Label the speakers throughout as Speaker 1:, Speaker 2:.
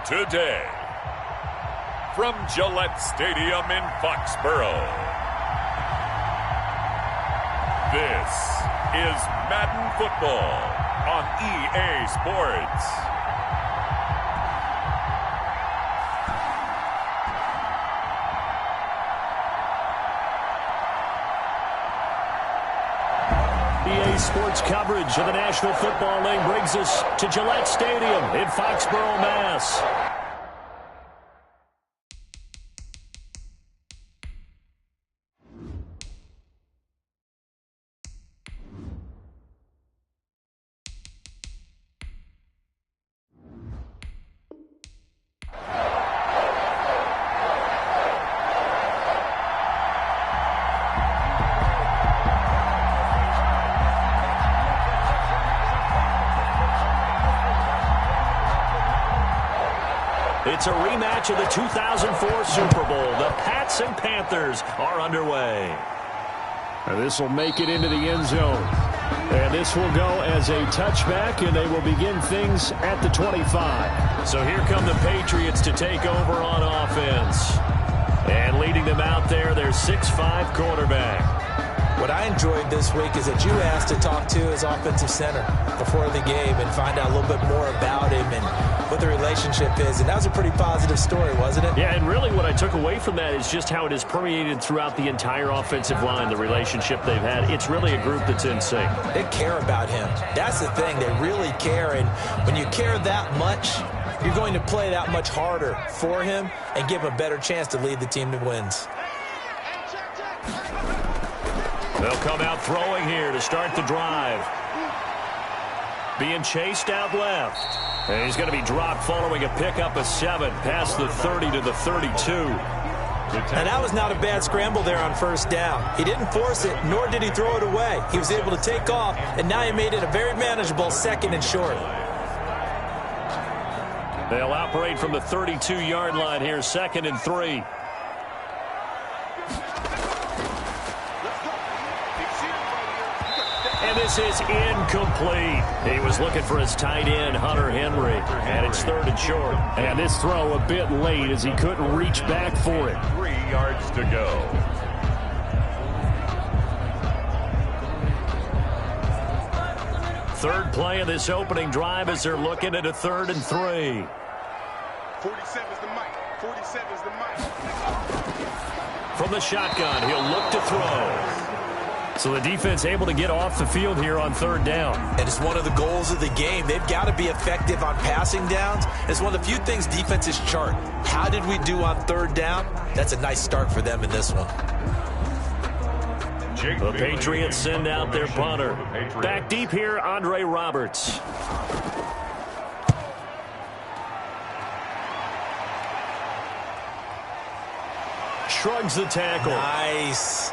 Speaker 1: Today, from Gillette Stadium in Foxborough, this is Madden Football on EA Sports.
Speaker 2: EA Sports coverage of the National Football League brings us to Gillette Stadium in Foxborough, Mass. It's a rematch of the 2004 Super Bowl. The Pats and Panthers are underway.
Speaker 3: And this will make it into the end zone. And this will go as a touchback, and they will begin things at the 25.
Speaker 2: So here come the Patriots to take over on offense. And leading them out there, their 6'5" quarterback.
Speaker 4: What I enjoyed this week is that you asked to talk to his offensive center before the game and find out a little bit more about him and what the relationship is. And that was a pretty positive story, wasn't it?
Speaker 2: Yeah, and really what I took away from that is just how it has permeated throughout the entire offensive line, the relationship they've had. It's really a group that's in sync.
Speaker 4: They care about him. That's the thing. They really care. And when you care that much, you're going to play that much harder for him and give him a better chance to lead the team to wins.
Speaker 2: They'll come out throwing here to start the drive. Being chased out left. And he's going to be dropped following a pickup of 7 past the 30 to the 32.
Speaker 4: And that was not a bad scramble there on first down. He didn't force it, nor did he throw it away. He was able to take off, and now he made it a very manageable 2nd and short.
Speaker 2: They'll operate from the 32-yard line here, 2nd and 3. And this is incomplete. He was looking for his tight end, Hunter Henry. And it's 3rd and short.
Speaker 3: And this throw a bit late as he couldn't reach back for it.
Speaker 1: 3 yards to go.
Speaker 2: Third play of this opening drive as they're looking at a 3rd and 3.
Speaker 5: 47's the mic. 47's the mic.
Speaker 2: From the shotgun, he'll look to throw. So the defense able to get off the field here on 3rd down.
Speaker 4: And it's one of the goals of the game. They've got to be effective on passing downs. It's one of the few things defenses chart. How did we do on 3rd down? That's a nice start for them in this one.
Speaker 2: The Patriots send out their punter. Back deep here, Andre Roberts. Shrugs the tackle.
Speaker 4: Nice.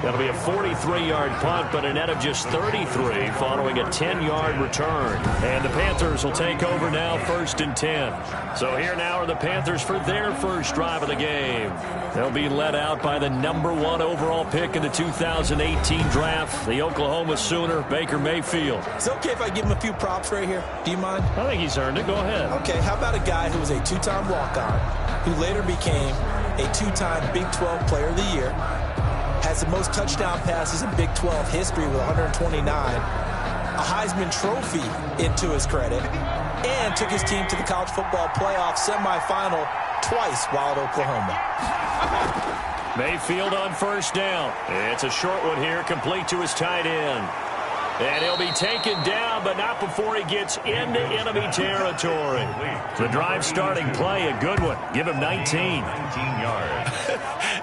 Speaker 2: That'll be a 43-yard punt, but a net of just 33 following a 10-yard return. And the Panthers will take over now, 1st and 10. So here now are the Panthers for their first drive of the game. They'll be led out by the #1 overall pick in the 2018 draft, the Oklahoma Sooner, Baker Mayfield.
Speaker 4: Is it okay if I give him a few props right here? Do you mind?
Speaker 2: I think he's earned it. Go ahead.
Speaker 4: Okay, how about a guy who was a 2-time walk-on, who later became a 2-time Big 12 Player of the Year, has the most touchdown passes in Big 12 history with 129, a Heisman Trophy into his credit, and took his team to the college football playoff semifinal twice while at Oklahoma.
Speaker 2: Mayfield on 1st down. It's a short one here, complete to his tight end. And he'll be taken down, but not before he gets into enemy territory. The drive starting play, a good one. Give him 19 yards.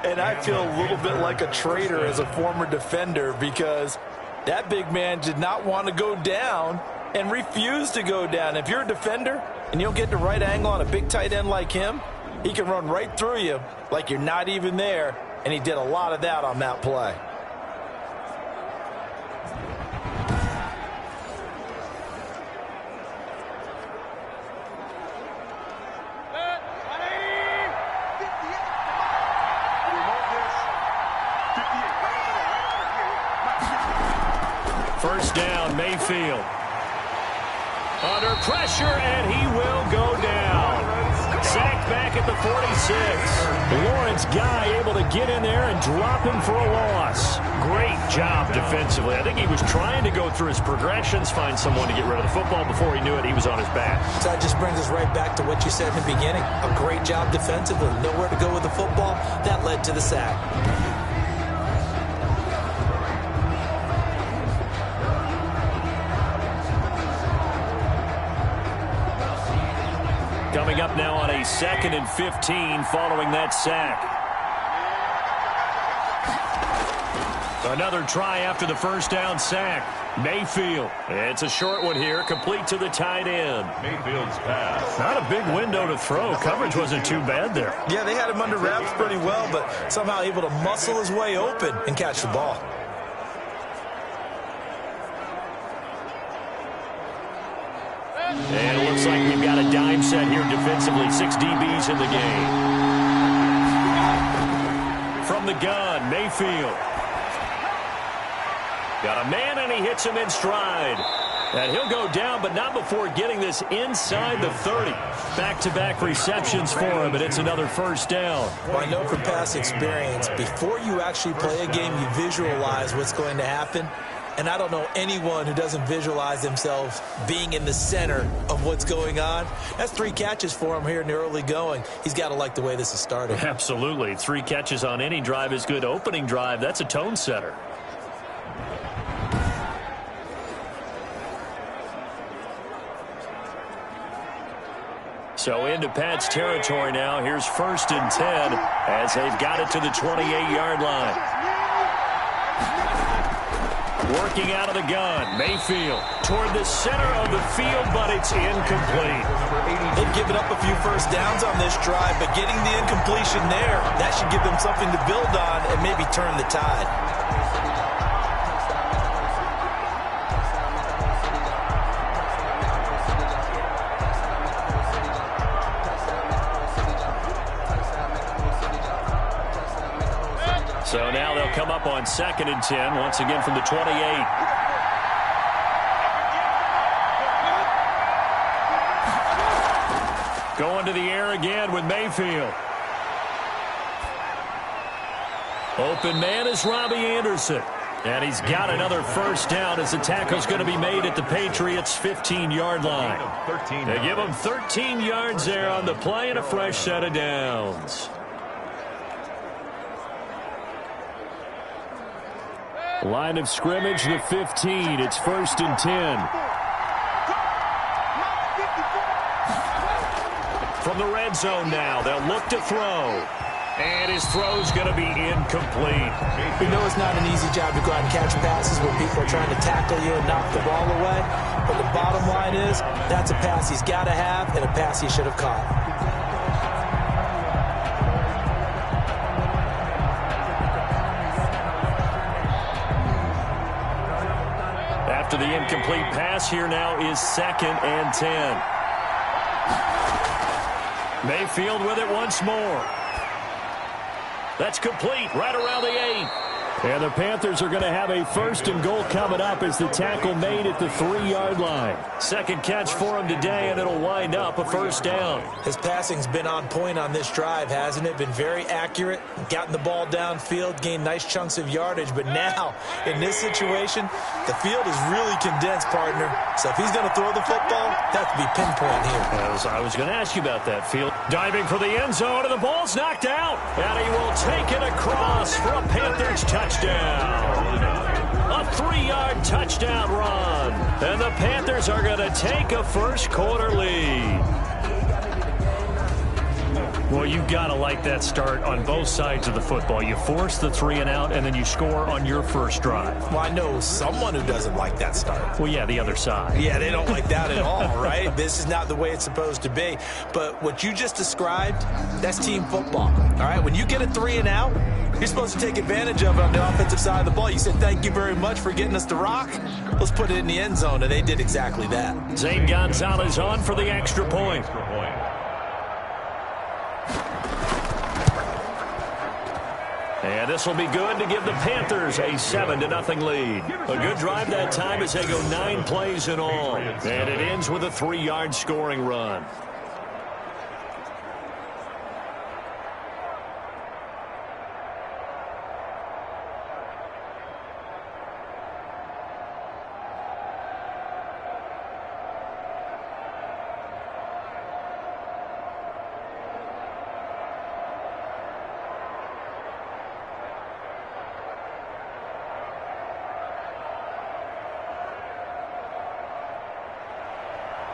Speaker 4: And I feel a little bit like a traitor as a former defender because that big man did not want to go down and refused to go down. If you're a defender and you don't get the right angle on a big tight end like him, he can run right through you like you're not even there, and he did a lot of that on that play.
Speaker 2: First down, Mayfield. Under pressure, and he will go down. Sacked back at the 46.
Speaker 3: Lawrence Guy able to get in there and drop him for a loss.
Speaker 2: Great job defensively. I think he was trying to go through his progressions, find someone to get rid of the football. Before he knew it, he was on his back.
Speaker 4: So that just brings us right back to what you said in the beginning. A great job defensively. Nowhere to go with the football. That led to the sack.
Speaker 2: Coming up now on a 2nd and 15 following that sack. Another try after the first down sack. Mayfield. It's a short one here, complete to the tight end.
Speaker 1: Mayfield's pass.
Speaker 2: Not a big window to throw. Coverage wasn't too bad there.
Speaker 4: Yeah, they had him under wraps pretty well, but somehow able to muscle his way open and catch the ball.
Speaker 2: And it looks like we've got a dime set here defensively. 6 DBs in the game. From the gun, Mayfield. Got a man, and he hits him in stride. And he'll go down, but not before getting this inside the 30. Back-to-back receptions for him, and it's another first down.
Speaker 4: Well, I know from past experience, before you actually play a game, you visualize what's going to happen. And I don't know anyone who doesn't visualize themselves being in the center of what's going on. That's 3 catches for him here in the early going. He's got to like the way this is starting.
Speaker 2: Absolutely. 3 catches on any drive is good. Opening drive, that's a tone setter. So into Pat's territory now. Here's 1st and 10 as they've got it to the 28-yard line. Working out of the gun, Mayfield toward the center of the field, but it's incomplete.
Speaker 4: They've given up a few first downs on this drive, but getting the incompletion there, that should give them something to build on and maybe turn the tide.
Speaker 2: So now they'll come up on 2nd and 10, once again from the 28. Going to the air again with Mayfield. Open man is Robbie Anderson. And he's got another first down as the tackle's going to be made at the Patriots' 15-yard line. They give him 13 yards there on the play and a fresh set of downs.
Speaker 3: Line of scrimmage, the 15. It's 1st and 10.
Speaker 2: From the red zone now, they'll look to throw. And his throw's going to be incomplete.
Speaker 4: We know it's not an easy job to go out and catch passes when people are trying to tackle you and knock the ball away. But the bottom line is, that's a pass he's got to have and a pass he should have caught.
Speaker 2: After the incomplete pass, here now is 2nd and 10. Mayfield with it once more. That's complete right around the 8.
Speaker 3: And the Panthers are going to have a 1st and goal coming up as the tackle made at the 3-yard line.
Speaker 2: Second catch for him today, and it'll wind up a first down.
Speaker 4: His passing's been on point on this drive, hasn't it? Been very accurate, gotten the ball downfield, gained nice chunks of yardage. But now, in this situation, the field is really condensed, partner. So if he's going to throw the football, that has to be pinpoint here.
Speaker 2: I was going to ask you about that. Field diving for the end zone, and the ball's knocked out. And he will take it across for a Panthers touchdown. A 3-yard touchdown run. And the Panthers are going to take a first-quarter lead. Well, you've got to like that start on both sides of the football. You force the 3-and-out, and then you score on your first drive.
Speaker 4: Well, I know someone who doesn't like that start.
Speaker 2: Well, yeah, the other side.
Speaker 4: Yeah, they don't like that at all, right? This is not the way it's supposed to be. But what you just described, that's team football, all right? When you get a 3-and-out, you're supposed to take advantage of it on the offensive side of the ball. You said, thank you very much for getting us the rock. Let's put it in the end zone, and they did exactly that.
Speaker 2: Zane Gonzalez on for the extra point. And this will be good to give the Panthers a 7-0 lead. A good drive that time as they go 9 plays in all. And it ends with a 3-yard scoring run.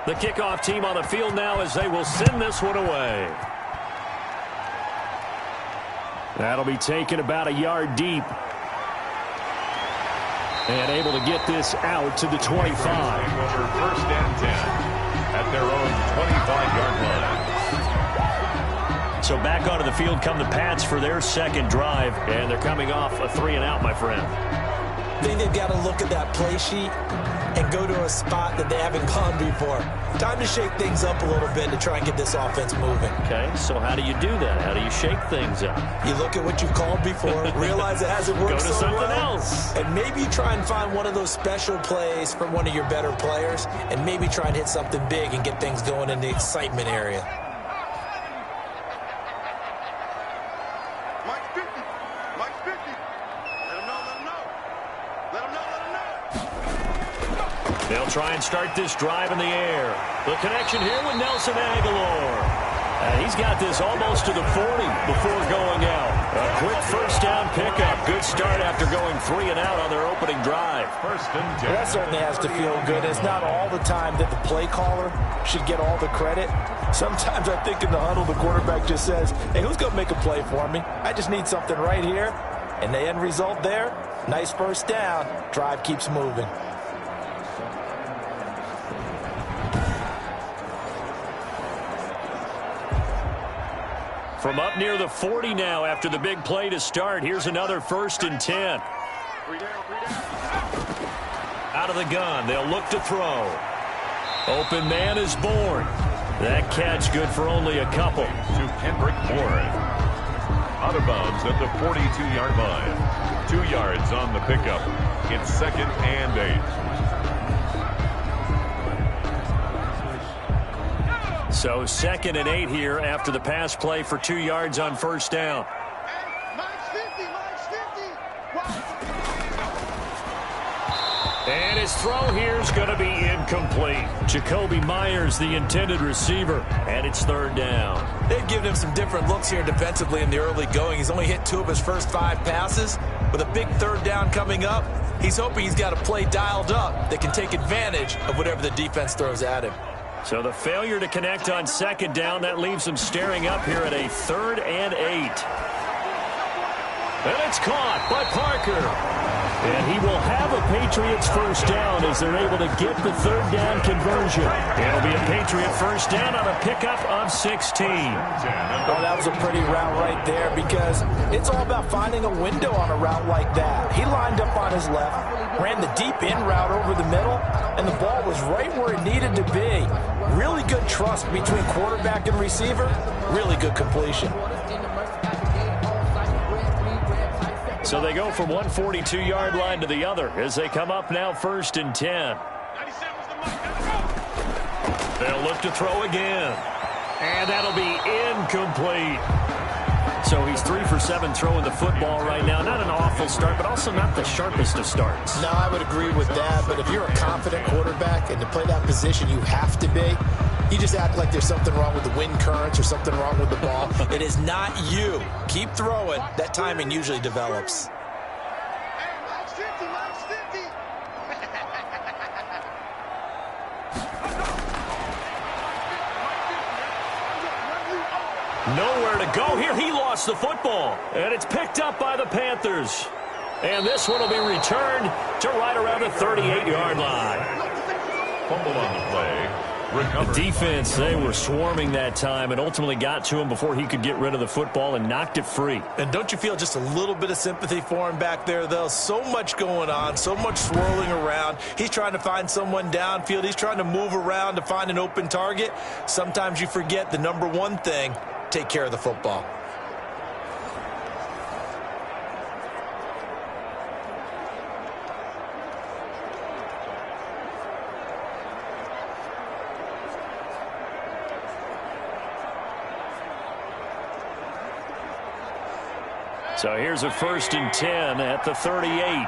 Speaker 2: The kickoff team on the field now as they will send this one away.
Speaker 3: That'll be taken about a yard deep. And able to get this out to the 25.
Speaker 1: Over 1st and 10 at their own 25-yard line.
Speaker 2: So back onto the field come the Pats for their second drive. And they're coming off a 3-and-out, my friend.
Speaker 4: I think they've got to look at that play sheet and go to a spot that they haven't gone before. Time to shake things up a little bit to try and get this offense moving.
Speaker 2: Okay, so how do you do that? How do you shake things up?
Speaker 4: You look at what you've called before, realize it hasn't worked
Speaker 2: Go to
Speaker 4: so
Speaker 2: something
Speaker 4: well,
Speaker 2: else.
Speaker 4: and maybe try and find one of those special plays from one of your better players, and maybe try and hit something big and get things going in the excitement area.
Speaker 5: Mike's 50. Mike's 50. Let him know, let him know. Let him know, let him know.
Speaker 2: They'll try and start this drive in the air. The connection here with Nelson Aguilar. And he's got this almost to the 40 before going out. A quick first down pickup. Good start after going 3-and-out on their opening drive.
Speaker 1: 1st and 10.
Speaker 4: That certainly has to feel good. It's not all the time that the play caller should get all the credit. Sometimes I think in the huddle, the quarterback just says, hey, who's going to make a play for me? I just need something right here. And the end result there, nice first down. Drive keeps moving.
Speaker 2: From up near the 40 now after the big play to start. Here's another 1st and 10.
Speaker 5: 3 down, 3 down.
Speaker 2: Out of the gun. They'll look to throw. Open man is born. That catch good for only a couple.
Speaker 1: To Kendrick Bourne. Out of bounds at the 42-yard line. 2 yards on the pickup. It's 2nd and 8.
Speaker 2: So 2nd and 8 here after the pass play for 2 yards on first down.
Speaker 5: Mike's 50. Mike's 50.
Speaker 2: And his throw here is going to be incomplete. Jacoby Myers, the intended receiver, and it's 3rd down.
Speaker 4: They've given him some different looks here defensively in the early going. He's only hit 2 of his first 5 passes. With a big 3rd down coming up, he's hoping he's got a play dialed up that can take advantage of whatever the defense throws at him.
Speaker 2: So the failure to connect on 2nd down, that leaves him staring up here at a 3rd and 8. And it's caught by Parker. And he will have a Patriots first down as they're able to get the 3rd down conversion. It'll be a Patriot first down on a pickup of 16.
Speaker 4: Oh, that was a pretty route right there because it's all about finding a window on a route like that. He lined up on his left, ran the deep in route over the middle, and the ball was right where it needed to be. Really good trust between quarterback and receiver. Really good completion.
Speaker 2: So they go from one 42-yard line to the other as they come up now 1st and 10. They'll look to throw again. And that'll be incomplete. So he's 3 for 7 throwing the football right now. Not an awful start, but also not the sharpest of starts.
Speaker 4: No, I would agree with that. But if you're a confident quarterback and to play that position you have to be, you just act like there's something wrong with the wind currents or something wrong with the ball. It is not you. Keep throwing. That timing usually develops.
Speaker 5: Hey, Mike's 50. Mike's 50.
Speaker 2: Nowhere to go here. He lost the football. And it's picked up by the Panthers. And this one will be returned to right around the 38-yard line.
Speaker 1: Fumble on the play. Recovered.
Speaker 2: The defense, they were swarming that time and ultimately got to him before he could get rid of the football and knocked it free.
Speaker 4: And don't you feel just a little bit of sympathy for him back there, though? So much going on, so much swirling around. He's trying to find someone downfield. He's trying to move around to find an open target. Sometimes you forget the number one thing, take care of the football.
Speaker 2: So here's a 1st and 10 at the 38.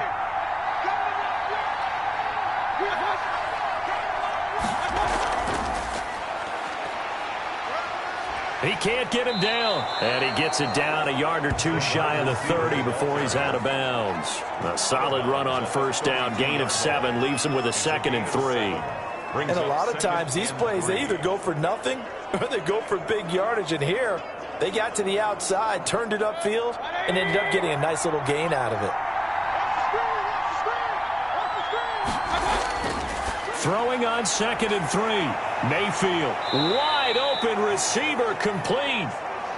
Speaker 2: He can't get him down. And he gets it down a yard or two shy of the 30 before he's out of bounds. A solid run on 1st down. Gain of 7 leaves him with a 2nd and 3.
Speaker 4: And a lot of times these plays, they either go for nothing or they go for big yardage. And here, they got to the outside, turned it upfield, and ended up getting a nice little gain out of it.
Speaker 2: Throwing on 2nd and 3. Mayfield, wide open receiver, complete.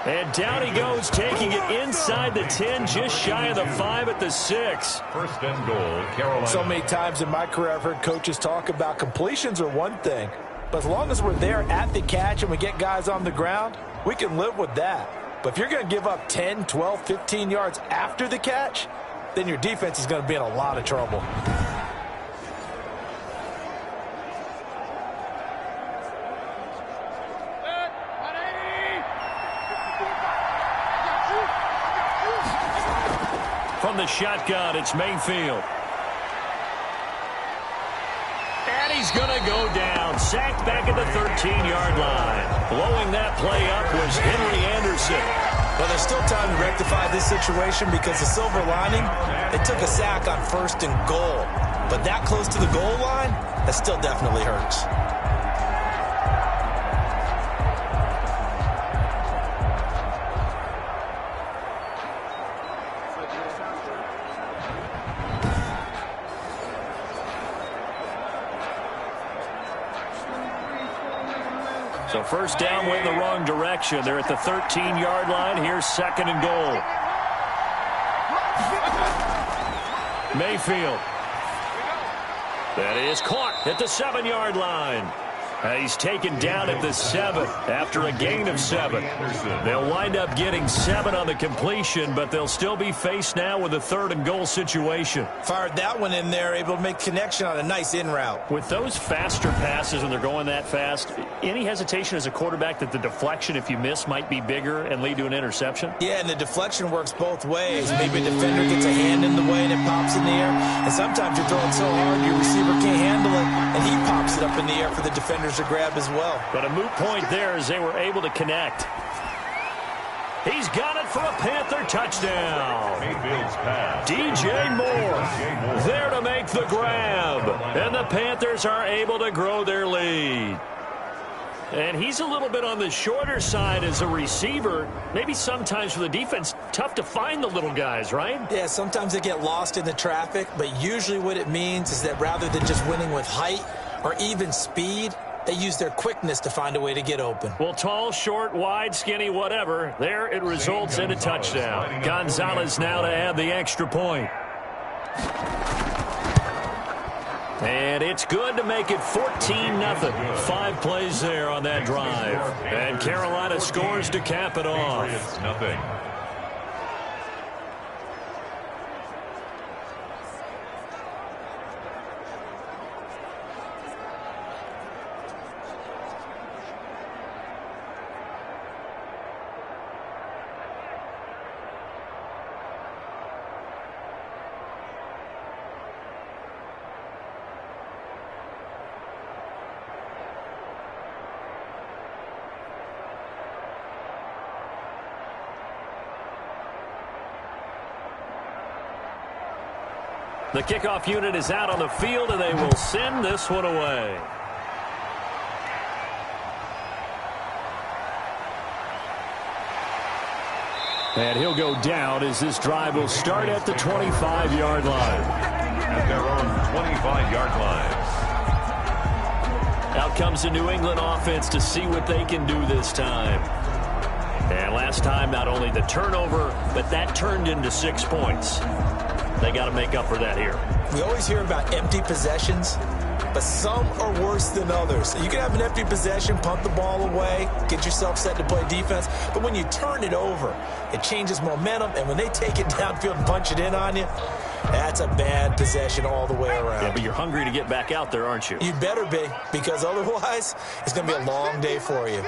Speaker 2: And down he goes, taking it inside the 10, just shy of the 5 at the 6.
Speaker 1: 1st and goal, Carolina.
Speaker 4: So many times in my career I've heard coaches talk about completions are one thing, but as long as we're there at the catch and we get guys on the ground, we can live with that. But if you're going to give up 10, 12, 15 yards after the catch, then your defense is going to be in a lot of trouble.
Speaker 2: From the shotgun, it's Mayfield. And he's going to go down. Sacked back at the 13-yard line. Blowing that play up was Henry Anderson.
Speaker 4: Well, there's still time to rectify this situation because the silver lining, they took a sack on 1st and goal. But that close to the goal line, that still definitely hurts.
Speaker 2: So 1st down went in the wrong direction. They're at the 13-yard line. Here's 2nd and goal. Mayfield. That is caught at the 7-yard line. He's taken down at the 7 after a gain of 7. They'll wind up getting 7 on the completion, but they'll still be faced now with a 3rd and goal situation.
Speaker 4: Fired that one in there, able to make connection on a nice in route.
Speaker 2: With those faster passes when they're going that fast, any hesitation as a quarterback that the deflection, if you miss, might be bigger and lead to an interception?
Speaker 4: Yeah, and the deflection works both ways. Maybe a defender gets a hand in the way and it pops in the air. And sometimes you're throwing so hard your receiver can't handle it, and he pops it up in the air for the defenders to grab as well.
Speaker 2: But a moot point there as they were able to connect. He's got it for a Panther touchdown. DJ Moore there to make the grab. And the Panthers are able to grow their lead. And he's a little bit on the shorter side as a receiver. Maybe sometimes for the defense, tough to find the little guys, right?
Speaker 4: Yeah, sometimes they get lost in the traffic, but usually what it means is that rather than just winning with height or even speed, they use their quickness to find a way to get open.
Speaker 2: Well, tall, short, wide, skinny, whatever. There it results in a touchdown. Gonzalez now to add the extra point. And it's good to make it 14-0. 5 plays there on that drive. And Carolina scores to cap it off.
Speaker 1: Patriots, nothing.
Speaker 2: The kickoff unit is out on the field, and they will send this one away. And he'll go down as this drive will start at the 25-yard line.
Speaker 1: At their own 25-yard line.
Speaker 2: Out comes the New England offense to see what they can do this time. And last time, not only the turnover, but that turned into 6 points. They got to make up for that here.
Speaker 4: We always hear about empty possessions, but some are worse than others. You can have an empty possession, punt the ball away, get yourself set to play defense, but when you turn it over, it changes momentum, and when they take it downfield and punch it in on you, that's a bad possession all the way around.
Speaker 2: Yeah, but you're hungry to get back out there, aren't you?
Speaker 4: You better be, because otherwise, it's going to be a long day for you.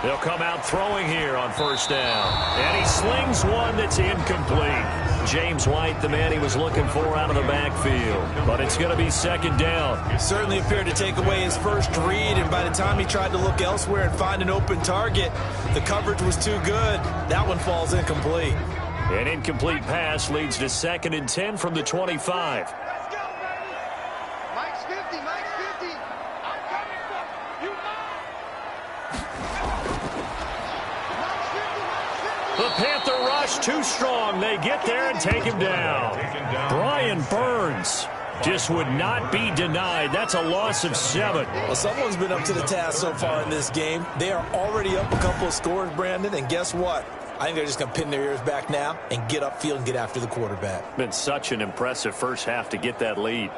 Speaker 2: They'll come out throwing here on first down. And he slings one that's incomplete. James White, the man he was looking for out of the backfield. But it's going to be second down.
Speaker 4: Certainly appeared to take away his first read, and by the time he tried to look elsewhere and find an open target, the coverage was too good. That one falls incomplete.
Speaker 2: An incomplete pass leads to 2nd and 10 from the 25.
Speaker 5: Let's go, baby. Mike's 50. Mike's 50. I'm coming for you. Mike's 50. Mike's 50.
Speaker 2: The Panther rush too strong. They get there and take him down. Brian Burns just would not be denied. That's a loss of 7.
Speaker 4: Well, someone's been up to the task so far in this game. They are already up a couple of scores, Brandon, and guess what? I think they're just going to pin their ears back now and get upfield and get after the quarterback.
Speaker 2: Been such an impressive first half to get that lead.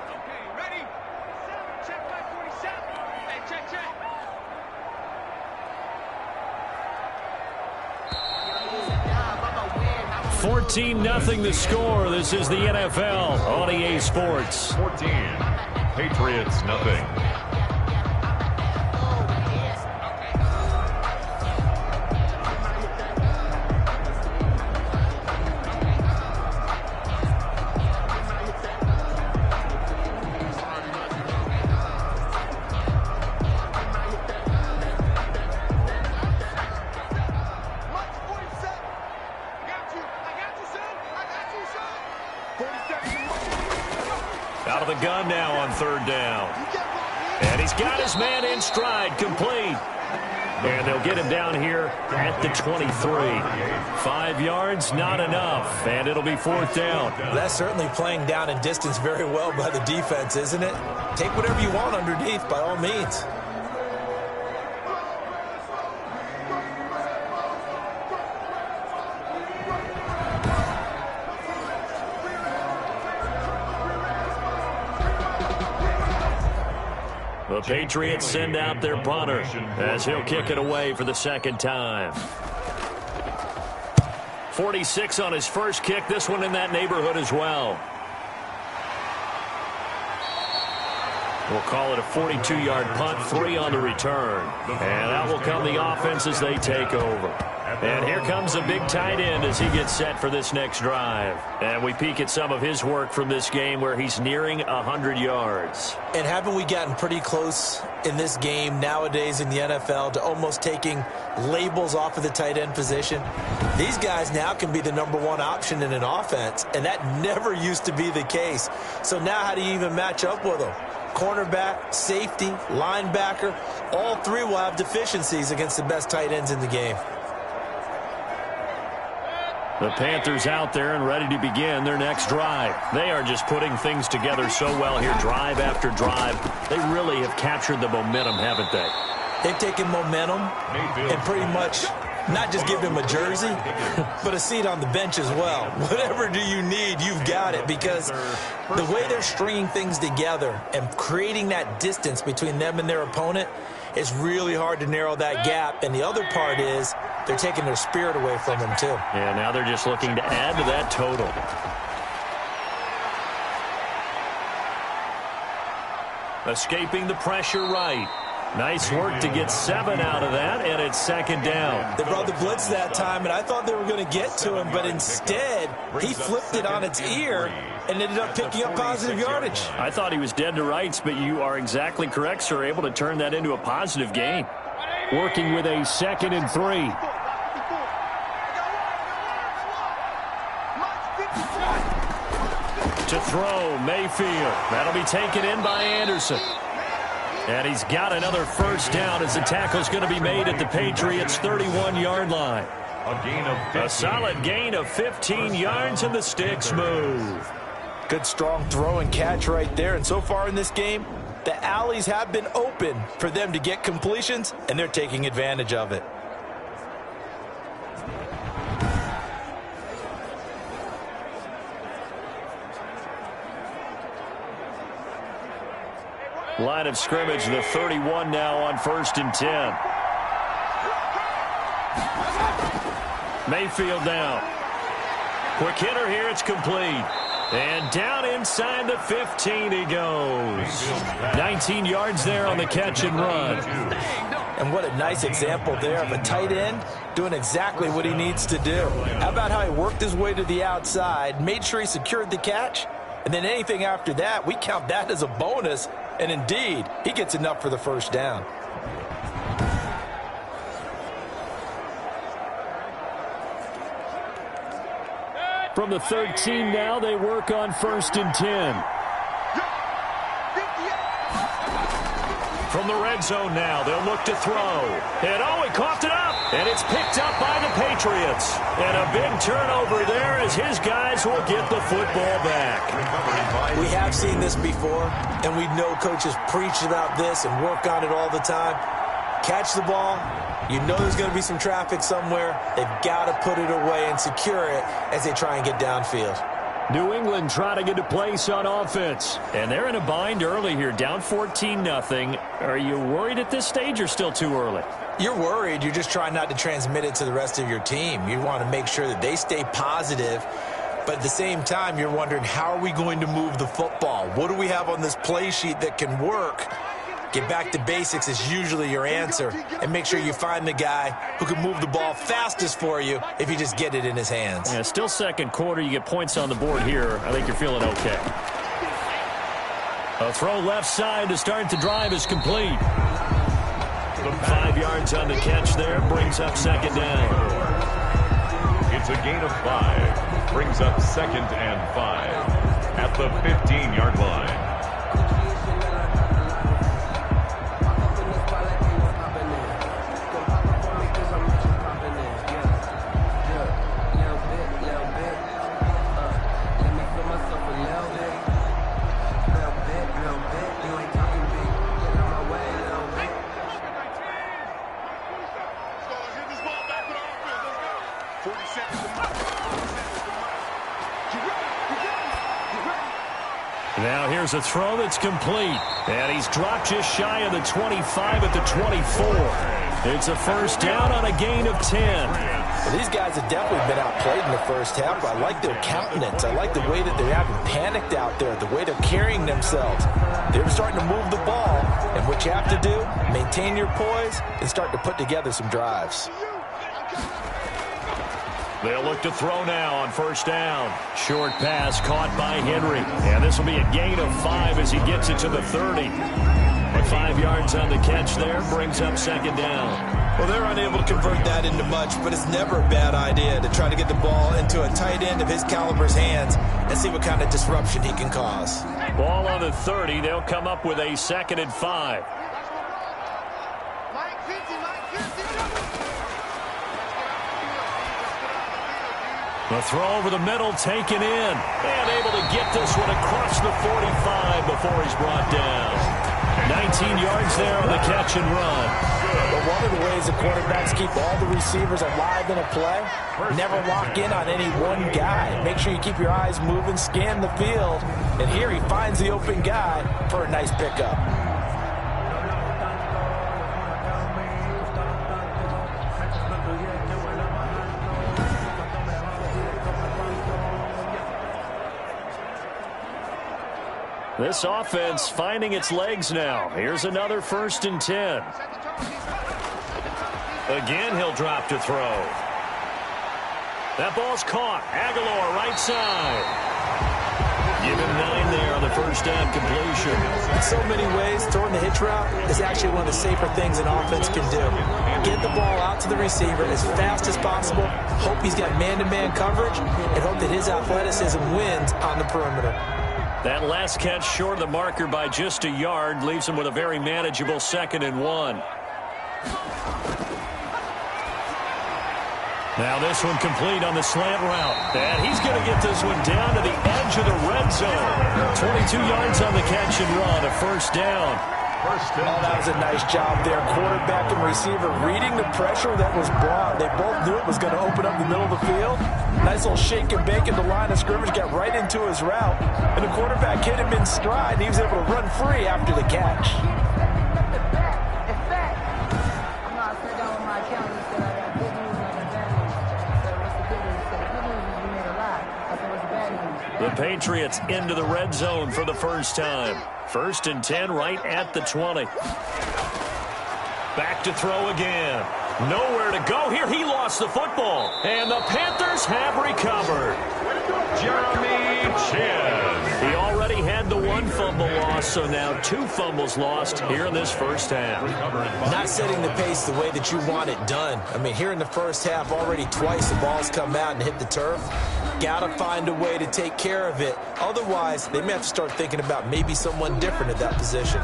Speaker 5: Okay, ready? Check by 47. Hey, check, check.
Speaker 2: 14-0 the score. This is the NFL on EA Sports.
Speaker 1: 14. Patriots, nothing.
Speaker 5: Mike's 47. Got you. I got you, son. I got you, son. 47.
Speaker 2: Out of the gun now on third down.
Speaker 5: You get one.
Speaker 2: And he's got his man in stride, complete. And they'll get him down here at the 23. 5 yards, not enough. And it'll be 4th down.
Speaker 4: That's certainly playing down in distance very well by the defense, isn't it? Take whatever you want underneath, by all means.
Speaker 2: The Patriots send out their punter as he'll kick it away for the 2nd time. 46 on his first kick. This one in that neighborhood as well. We'll call it a 42-yard punt, 3 on the return. And out will come the offense as they take over. And here comes a big tight end as he gets set for this next drive. And we peek at some of his work from this game where he's nearing 100 yards.
Speaker 4: And haven't we gotten pretty close in this game nowadays in the NFL to almost taking labels off of the tight end position? These guys now can be the #1 option in an offense, and that never used to be the case. So now how do you even match up with them? Cornerback, safety, linebacker, all three will have deficiencies against the best tight ends in the game.
Speaker 2: The Panthers out there and ready to begin their next drive. They are just putting things together so well here, drive after drive. They really have captured the momentum, haven't they?
Speaker 4: They've taken momentum and pretty much not just give him a jersey, but a seat on the bench as well. Whatever do you need, you've got it, because the way they're stringing things together and creating that distance between them and their opponent, it's really hard to narrow that gap. And the other part is they're taking their spirit away from them, too.
Speaker 2: Yeah, now they're just looking to add to that total. Escaping the pressure right. Nice work to get 7 out of that, and it's 2nd down.
Speaker 4: They brought the blitz that time, and I thought they were going to get to him, but instead he flipped it on its ear and ended up picking up positive yardage.
Speaker 2: I thought he was dead to rights, but you are exactly correct, sir, able to turn that into a positive gain.
Speaker 3: Working with a 2nd and 3.
Speaker 2: To throw, Mayfield. That'll be taken in by Anderson. And he's got another first down as the tackle's going to be made at the Patriots' 31-yard line. A solid gain of 15 yards, and the sticks move.
Speaker 4: Good strong throw and catch right there. And so far in this game, the alleys have been open for them to get completions, and they're taking advantage of it.
Speaker 2: Line of scrimmage, the 31 now on 1st and 10. Mayfield down. Quick hitter here. It's complete. And down inside the 15 he goes. 19 yards there on the catch and run.
Speaker 4: And what a nice example there of a tight end doing exactly what he needs to do. How about how he worked his way to the outside, made sure he secured the catch, and then anything after that, we count that as a bonus. And indeed, he gets enough for the first down.
Speaker 3: From the 13 now, they work on 1st and 10.
Speaker 2: From the red zone now, they'll look to throw. And he coughed it up. And it's picked up by the Patriots. And a big turnover there as his guys will get the football back.
Speaker 4: We have seen this before, and we know coaches preach about this and work on it all the time. Catch the ball. You know there's going to be some traffic somewhere. They've got to put it away and secure it as they try and get downfield.
Speaker 3: New England trying to get a place on offense.
Speaker 2: And they're in a bind early here, down 14-0. Are you worried at this stage or still too early?
Speaker 4: You're worried. You're just trying not to transmit it to the rest of your team. You want to make sure that they stay positive. But at the same time, you're wondering, how are we going to move the football? What do we have on this play sheet that can work? Get back to basics is usually your answer. And make sure you find the guy who can move the ball fastest for you if you just get it in his hands.
Speaker 2: Yeah, still second quarter. You get points on the board here. I think you're feeling okay. A throw left side to start the drive is complete. 5 yards on the catch there. Brings up second down.
Speaker 1: It's a gain of 5. Brings up 2nd and 5 at the 15-yard line.
Speaker 2: Now here's a throw that's complete. And he's dropped just shy of the 25 at the 24. It's a first down on a gain of 10.
Speaker 4: Well, these guys have definitely been outplayed in the first half. I like their countenance. I like the way that they haven't panicked out there, the way they're carrying themselves. They're starting to move the ball. And what you have to do, maintain your poise and start to put together some drives.
Speaker 2: They'll look to throw now on first down. Short pass caught by Henry. And this will be a gain of 5 as he gets it to the 30. But 5 yards on the catch there brings up second down.
Speaker 4: Well, they're unable to convert that into much, but it's never a bad idea to try to get the ball into a tight end of his caliber's hands and see what kind of disruption he can cause.
Speaker 2: Ball on the 30. They'll come up with a 2nd and 5. The throw over the middle taken in. And able to get this one across the 45 before he's brought down. 19 yards there on the catch and run.
Speaker 4: But one of the ways the quarterbacks keep all the receivers alive in a play, never lock in on any one guy. Make sure you keep your eyes moving, scan the field. And here he finds the open guy for a nice pickup.
Speaker 2: This offense finding its legs now. Here's another 1st and 10. Again, he'll drop to throw. That ball's caught. Aguilar right side. Give him 9 there on the first down completion.
Speaker 4: In so many ways, throwing the hitch route is actually one of the safer things an offense can do. Get the ball out to the receiver as fast as possible, hope he's got man-to-man coverage, and hope that his athleticism wins on the perimeter.
Speaker 2: That last catch short of the marker by just a yard leaves him with a very manageable 2nd and 1. Now this one complete on the slant route. And he's going to get this one down to the edge of the red zone. 22 yards on the catch and run, a first down.
Speaker 4: Oh, that was a nice job there. Quarterback and receiver reading the pressure that was brought. They both knew it was going to open up the middle of the field. Nice little shake and bake in the line of scrimmage, got right into his route. And the quarterback hit him in stride, and he was able to run free after the catch.
Speaker 2: The Patriots into the red zone for the first time. 1st and 10 right at the 20. Back to throw again. Nowhere to go here. He lost the football. And the Panthers have recovered.
Speaker 1: Jeremy Chin.
Speaker 2: He already had the 1 fumble loss, so now 2 fumbles lost here in this first half.
Speaker 4: Not setting the pace the way that you want it done. I mean, here in the first half, already twice the ball's come out and hit the turf. Got to find a way to take care of it. Otherwise, they may have to start thinking about maybe someone different at that position.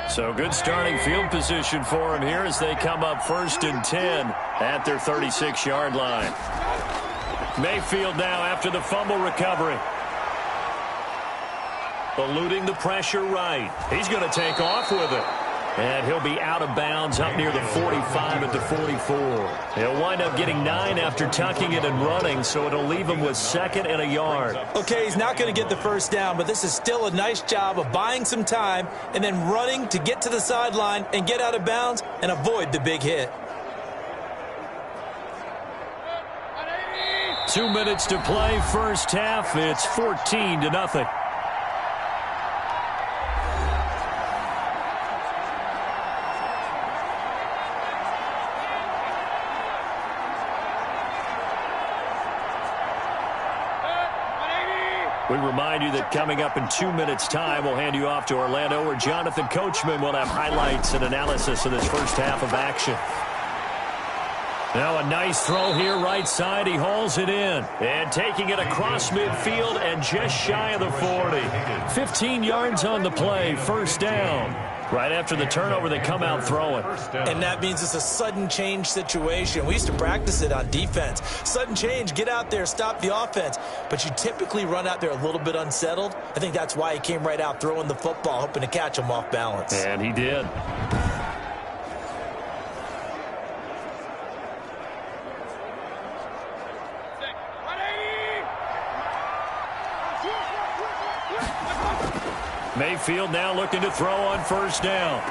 Speaker 2: So good starting field position for him here as they come up 1st and 10 at their 36-yard line. Mayfield now after the fumble recovery. Eluding the pressure right. He's going to take off with it. And he'll be out of bounds up near the 45 at the 44. He'll wind up getting 9 after tucking it and running, so it'll leave him with 2nd and a yard.
Speaker 4: Okay, he's not going to get the first down, but this is still a nice job of buying some time and then running to get to the sideline and get out of bounds and avoid the big hit.
Speaker 2: 2 minutes to play, first half. It's 14-0. We remind you that coming up in 2 minutes' time, we'll hand you off to Orlando, where Jonathan Coachman will have highlights and analysis of this first half of action. Now a nice throw here right side. He hauls it in. And taking it across midfield and just shy of the 40. 15 yards on the play, first down. Right after the turnover, they come out throwing.
Speaker 4: And that means it's a sudden change situation. We used to practice it on defense. Sudden change, get out there, stop the offense. But you typically run out there a little bit unsettled. I think that's why he came right out throwing the football, hoping to catch him off balance.
Speaker 2: And he did. Mayfield now looking to throw on first down.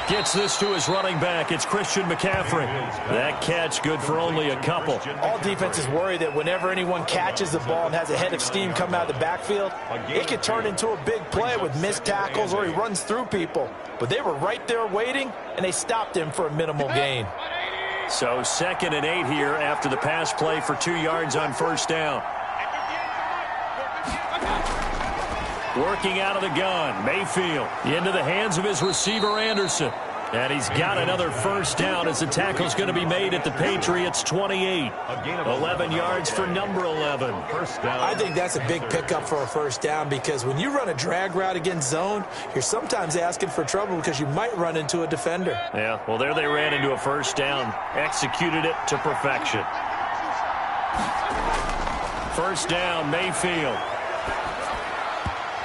Speaker 2: Gets this to his running back. It's Christian McCaffrey. That catch good for only a couple.
Speaker 4: All defenses worry that whenever anyone catches the ball and has a head of steam come out of the backfield, it could turn into a big play with missed tackles or he runs through people. But they were right there waiting, and they stopped him for a minimal gain.
Speaker 2: So 2nd and 8 here after the pass play for 2 yards on first down. Working out of the gun, Mayfield into the hands of his receiver, Anderson. And he's got another first down as the tackle's going to be made at the Patriots' 28. 11 yards for number 11.
Speaker 1: First down.
Speaker 4: I think that's a big pickup for a first down because when you run a drag route against zone, you're sometimes asking for trouble because you might run into a defender.
Speaker 2: Yeah, well, there they ran into a first down. Executed it to perfection. First down, Mayfield.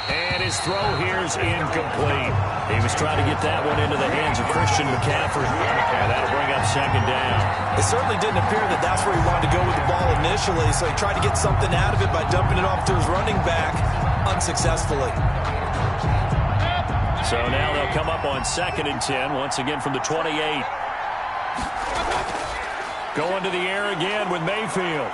Speaker 2: And his throw here is incomplete. He was trying to get that one into the hands of Christian McCaffrey. And that'll bring up 2nd down.
Speaker 4: It certainly didn't appear that that's where he wanted to go with the ball initially, so he tried to get something out of it by dumping it off to his running back unsuccessfully.
Speaker 2: So now they'll come up on 2nd and 10, once again from the 28. Going to the air again with Mayfield.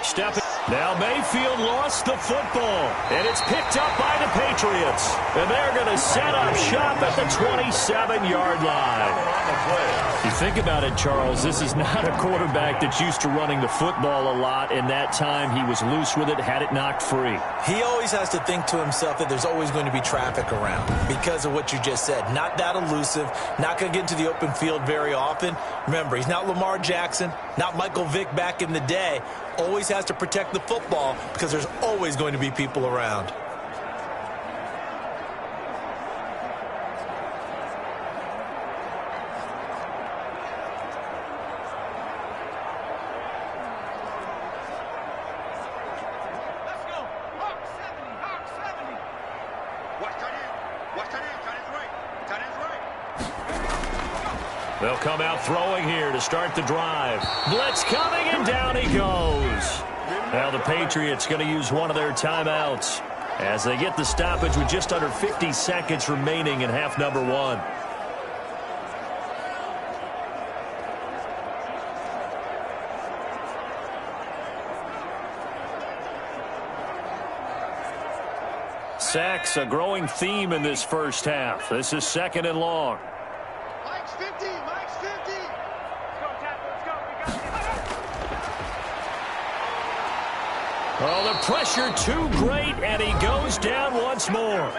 Speaker 2: Stepping. Now Mayfield lost the football, and it's picked up by the Patriots. And they're going to set up shop at the 27-yard line. You think about it, Charles, this is not a quarterback that's used to running the football a lot, and that time he was loose with it, had it knocked free.
Speaker 4: He always has to think to himself that there's always going to be traffic around because of what you just said. Not that elusive, not going to get into the open field very often. Remember, he's not Lamar Jackson, not Michael Vick back in the day. Always has to protect the football because there's always going to be people around.
Speaker 5: Let's go. Hawk 70, Hawk 70. Watch tight end. Tight end's right. Tight end's right.
Speaker 2: They'll come out throwing here to start the drive. Blitz coming, and down he goes. Now the Patriots going to use one of their timeouts as they get the stoppage with just under 50 seconds remaining in half number 1. Sacks, a growing theme in this first half. This is 2nd and long.
Speaker 5: Mike's 50. Mike's 50. Let's go, Tackle. Let's go. We got it.
Speaker 2: Oh, the pressure too great, and he goes down once more.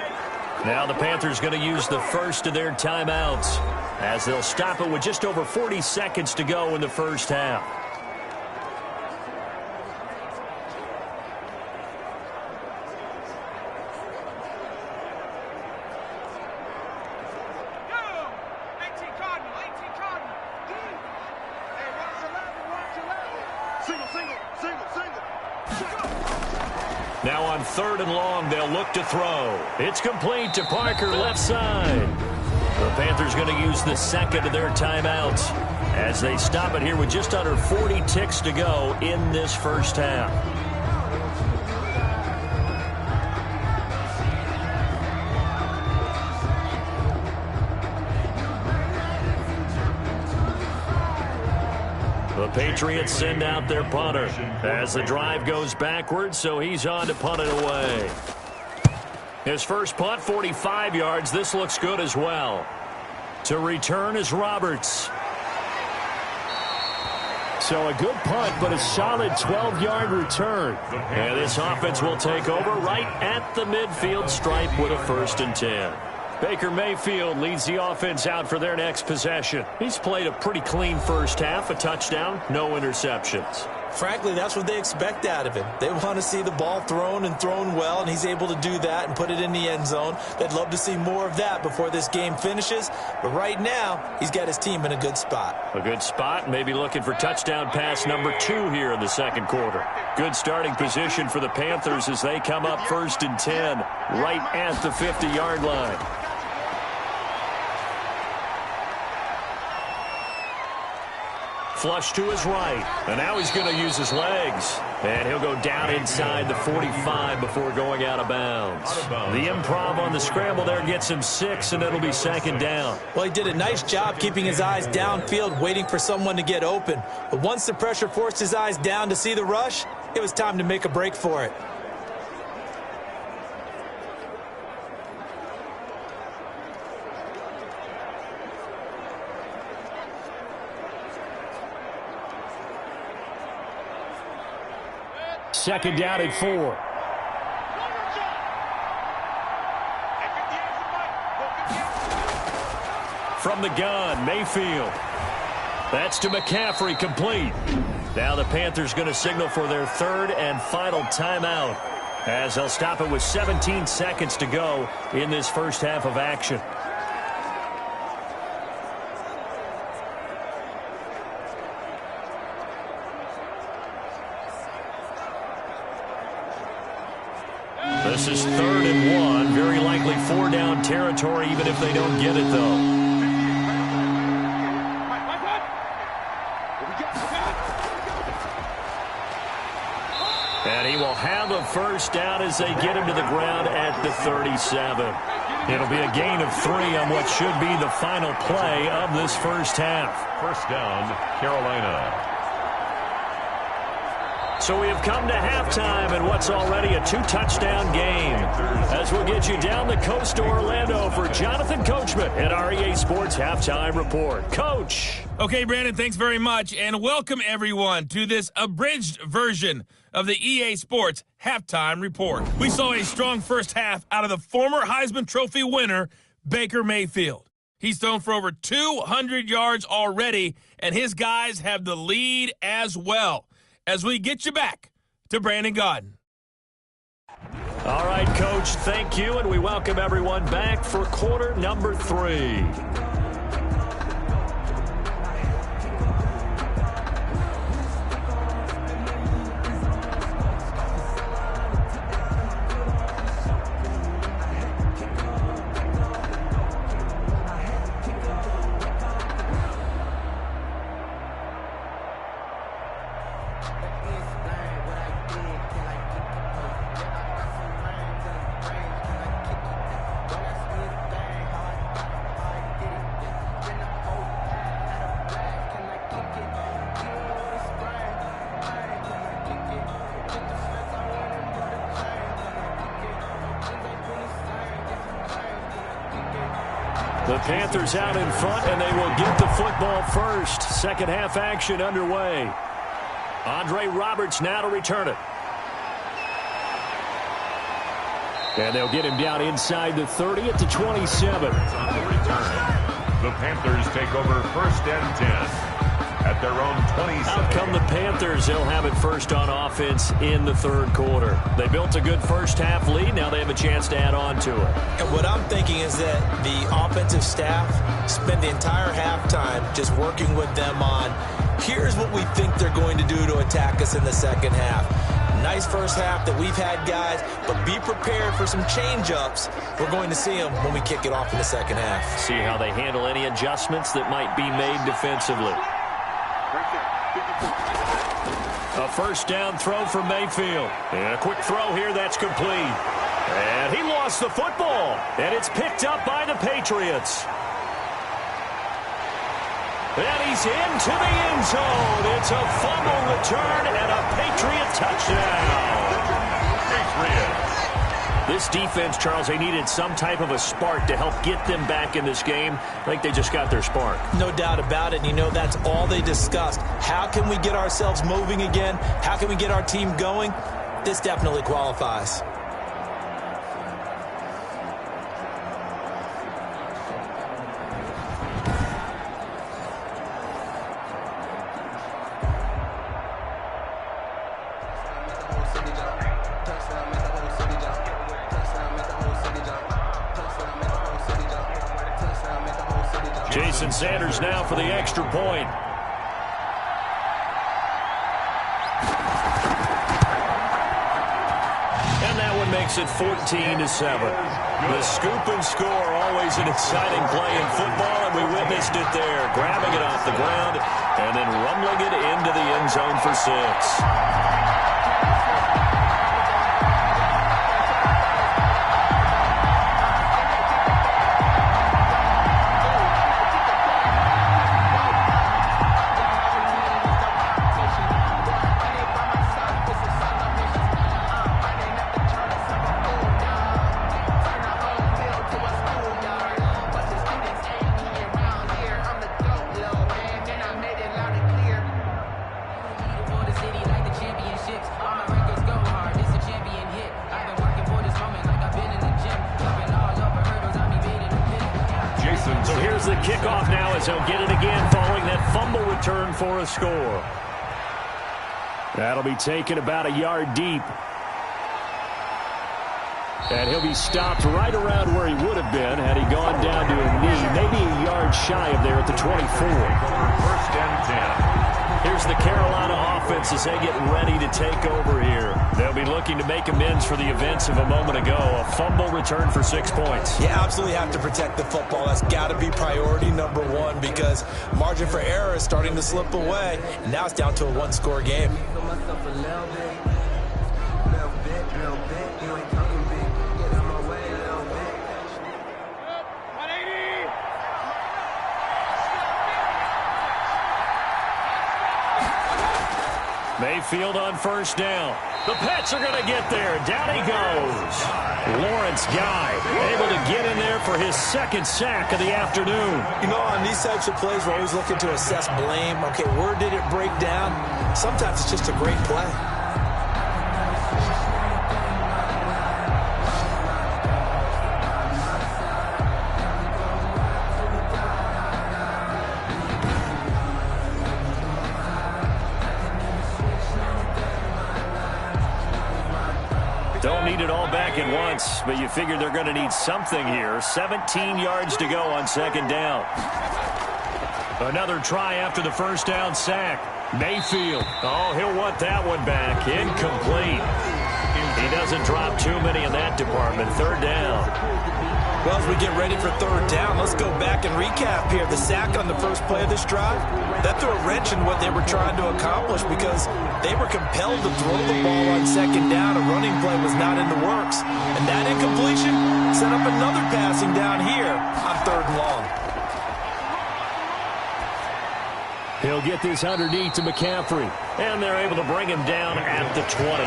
Speaker 2: Now the Panthers going to use the first of their timeouts as they'll stop it with just over 40 seconds to go in the first half. Now on 3rd and long, they'll look to throw. It's complete to Parker, left side. The Panthers going to use the second of their timeouts as they stop it here with just under 40 ticks to go in this first half. The Patriots send out their punter as the drive goes backwards, so he's on to punt it away. His first punt, 45 yards. This looks good as well. To return is Roberts.
Speaker 3: So a good punt, but a solid 12-yard return.
Speaker 2: And this offense will take over right at the midfield stripe with a 1st and 10. Baker Mayfield leads the offense out for their next possession. He's played a pretty clean first half, a touchdown, no interceptions.
Speaker 4: Frankly, that's what they expect out of him. They want to see the ball thrown and thrown well, and he's able to do that and put it in the end zone. They'd love to see more of that before this game finishes. But right now, he's got his team in a good spot.
Speaker 2: A good spot, maybe looking for touchdown pass number 2 here in the second quarter. Good starting position for the Panthers as they come up 1st and 10 right at the 50-yard line. Flush to his right, and now he's going to use his legs. And he'll go down inside the 45 before going out of bounds. The improv on the scramble there gets him 6, and it'll be 2nd down.
Speaker 4: Well, he did a nice job keeping his eyes downfield, waiting for someone to get open. But once the pressure forced his eyes down to see the rush, it was time to make a break for it.
Speaker 3: Second down at 4.
Speaker 2: From the gun, Mayfield. That's to McCaffrey, complete. Now the Panthers going to signal for their 3rd and final timeout as they'll stop it with 17 seconds to go in this first half of action. This is 3rd and 1. Very likely 4-down territory, even if they don't get it, though. And he will have a 1st down as they get him to the ground at the 37. It'll be a gain of 3 on what should be the final play of this first half.
Speaker 1: 1st down, Carolina.
Speaker 2: So we have come to halftime in what's already a 2-touchdown game. As we'll get you down the coast to Orlando for Jonathan Coachman at our EA Sports Halftime Report. Coach.
Speaker 6: Okay, Brandon, thanks very much, and welcome everyone to this abridged version of the EA Sports Halftime Report. We saw a strong first half out of the former Heisman Trophy winner, Baker Mayfield. He's thrown for over 200 yards already, and his guys have the lead as well. As we get you back to Brandon Gaudin.
Speaker 2: All right, Coach, thank you, and we welcome everyone back for quarter number 3. The Panthers out in front, and they will get the football first. Second half action underway. Andre Roberts now to return it. And they'll get him down inside the 30 at the 27.
Speaker 1: On the return, the Panthers take over first and 10. At their own 27.
Speaker 2: Out come the Panthers. They'll have it first on offense in the third quarter. They built a good first half lead. Now they have a chance to add on to it.
Speaker 4: And what I'm thinking is that the offensive staff spend the entire halftime just working with them on, here's what we think they're going to do to attack us in the second half. Nice first half that we've had, guys, but be prepared for some change-ups. We're going to see them when we kick it off in the second half.
Speaker 2: See how they handle any adjustments that might be made defensively. A first down throw for Mayfield. And a quick throw here that's complete. And he lost the football. And it's picked up by the Patriots. And he's into the end zone. It's a fumble return and a Patriot touchdown.
Speaker 1: Patriots.
Speaker 2: This defense, Charles, they needed some type of a spark to help get them back in this game. I think they just got their spark.
Speaker 4: No doubt about it. And you know, that's all they discussed. How can we get ourselves moving again? How can we get our team going? This definitely qualifies.
Speaker 2: Jason Sanders now for the extra point. And that one makes it 14-7. The scoop and score, always an exciting play in football, and we witnessed it there. Grabbing it off the ground and then rumbling it into the end zone for 6. The kickoff now as he'll get it again following that fumble return for a score.
Speaker 3: That'll be taken about a yard deep. And he'll be stopped right around where he would have been had he gone down to a knee, maybe a yard shy of there at the 24.
Speaker 1: First and 10.
Speaker 2: Here's the Carolina offense as they get ready to take over here. They'll be looking to make amends for the events of a moment ago. A fumble return for 6 points.
Speaker 4: You absolutely have to protect the football. That's got to be priority number one because margin for error is starting to slip away. And now it's down to a one-score game.
Speaker 2: Mayfield on first down. The Pats are going to get there. Down he goes. Lawrence Guy able to get in there for his second sack of the afternoon.
Speaker 4: You know, on these types of plays, we're always looking to assess blame. Okay, where did it break down? Sometimes it's just a great play.
Speaker 2: Don't need it all back at once, but you figure they're going to need something here. 17 yards to go on second down. Another try after the first down sack. Mayfield. Oh, he'll want that one back. Incomplete. He doesn't drop too many in that department. Third down.
Speaker 4: Well, as we get ready for third down, let's go back and recap here. The sack on the first play of this drive, that threw a wrench in what they were trying to accomplish because they were compelled to throw the ball on second down. A running play was not in the works. And that incompletion set up another passing down here on third and long.
Speaker 3: He'll get this underneath to McCaffrey.
Speaker 2: And they're able to bring him down at the 20.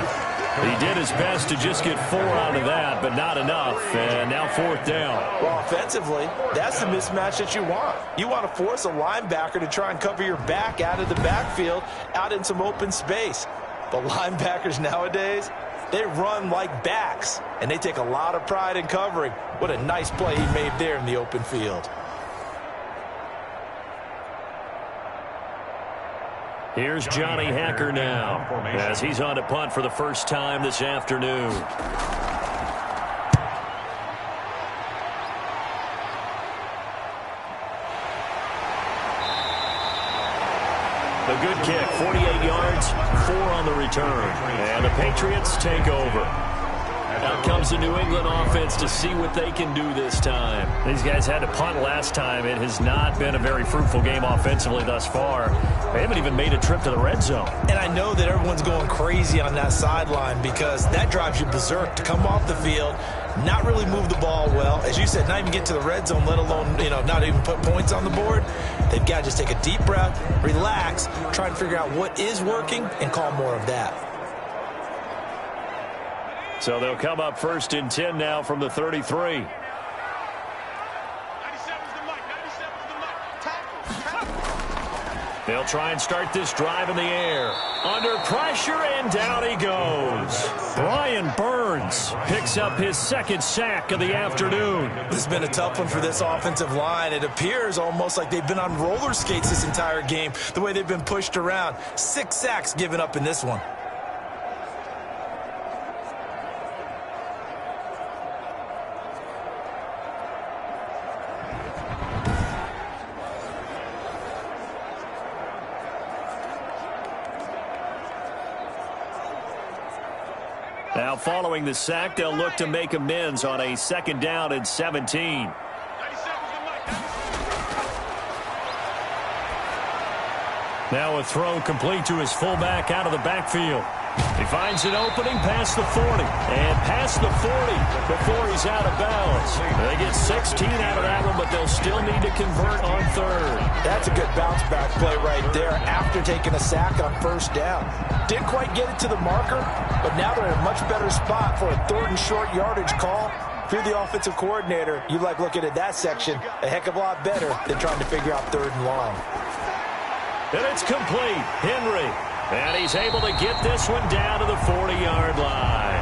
Speaker 2: He did his best to just get 4 out of that, but not enough. And now 4th down.
Speaker 4: Well, offensively, that's the mismatch that you want. You want to force a linebacker to try and cover your back out of the backfield, out in some open space. But linebackers nowadays, they run like backs, and they take a lot of pride in covering. What a nice play he made there in the open field.
Speaker 2: Here's Johnny Hacker now, as he's on to punt for the first time this afternoon. The good kick, 48 yards, 4 on the return. And the Patriots take over. Out comes the New England offense to see what they can do this time. These guys had to punt last time. It has not been a very fruitful game offensively thus far. They haven't even made a trip to the red zone.
Speaker 4: And I know that everyone's going crazy on that sideline because that drives you berserk to come off the field, not really move the ball well. As you said, not even get to the red zone, let alone, not even put points on the board. They've got to just take a deep breath, relax, try and figure out what is working and call more of that.
Speaker 2: So they'll come up 1st and 10 now from the 33. They'll try and start this drive in the air. Under pressure, and down he goes. Brian Burns picks up his 2nd sack of the afternoon.
Speaker 4: This has been a tough one for this offensive line. It appears almost like they've been on roller skates this entire game, the way they've been pushed around. 6 sacks given up in this one.
Speaker 2: Now following the sack, they'll look to make amends on a 2nd down and 17. Now a throw complete to his fullback out of the backfield. He finds an opening past the 40 and past the 40 before he's out of bounds. They get 16 out of that one, but they'll still need to convert on 3rd.
Speaker 4: That's a good bounce back play right there after taking a sack on 1st down. Didn't quite get it to the marker, but now they're in a much better spot for a 3rd and short yardage call. If you're the offensive coordinator, you like looking at that section a heck of a lot better than trying to figure out 3rd and long.
Speaker 2: And it's complete. Henry. And he's able to get this one down to the 40-yard line.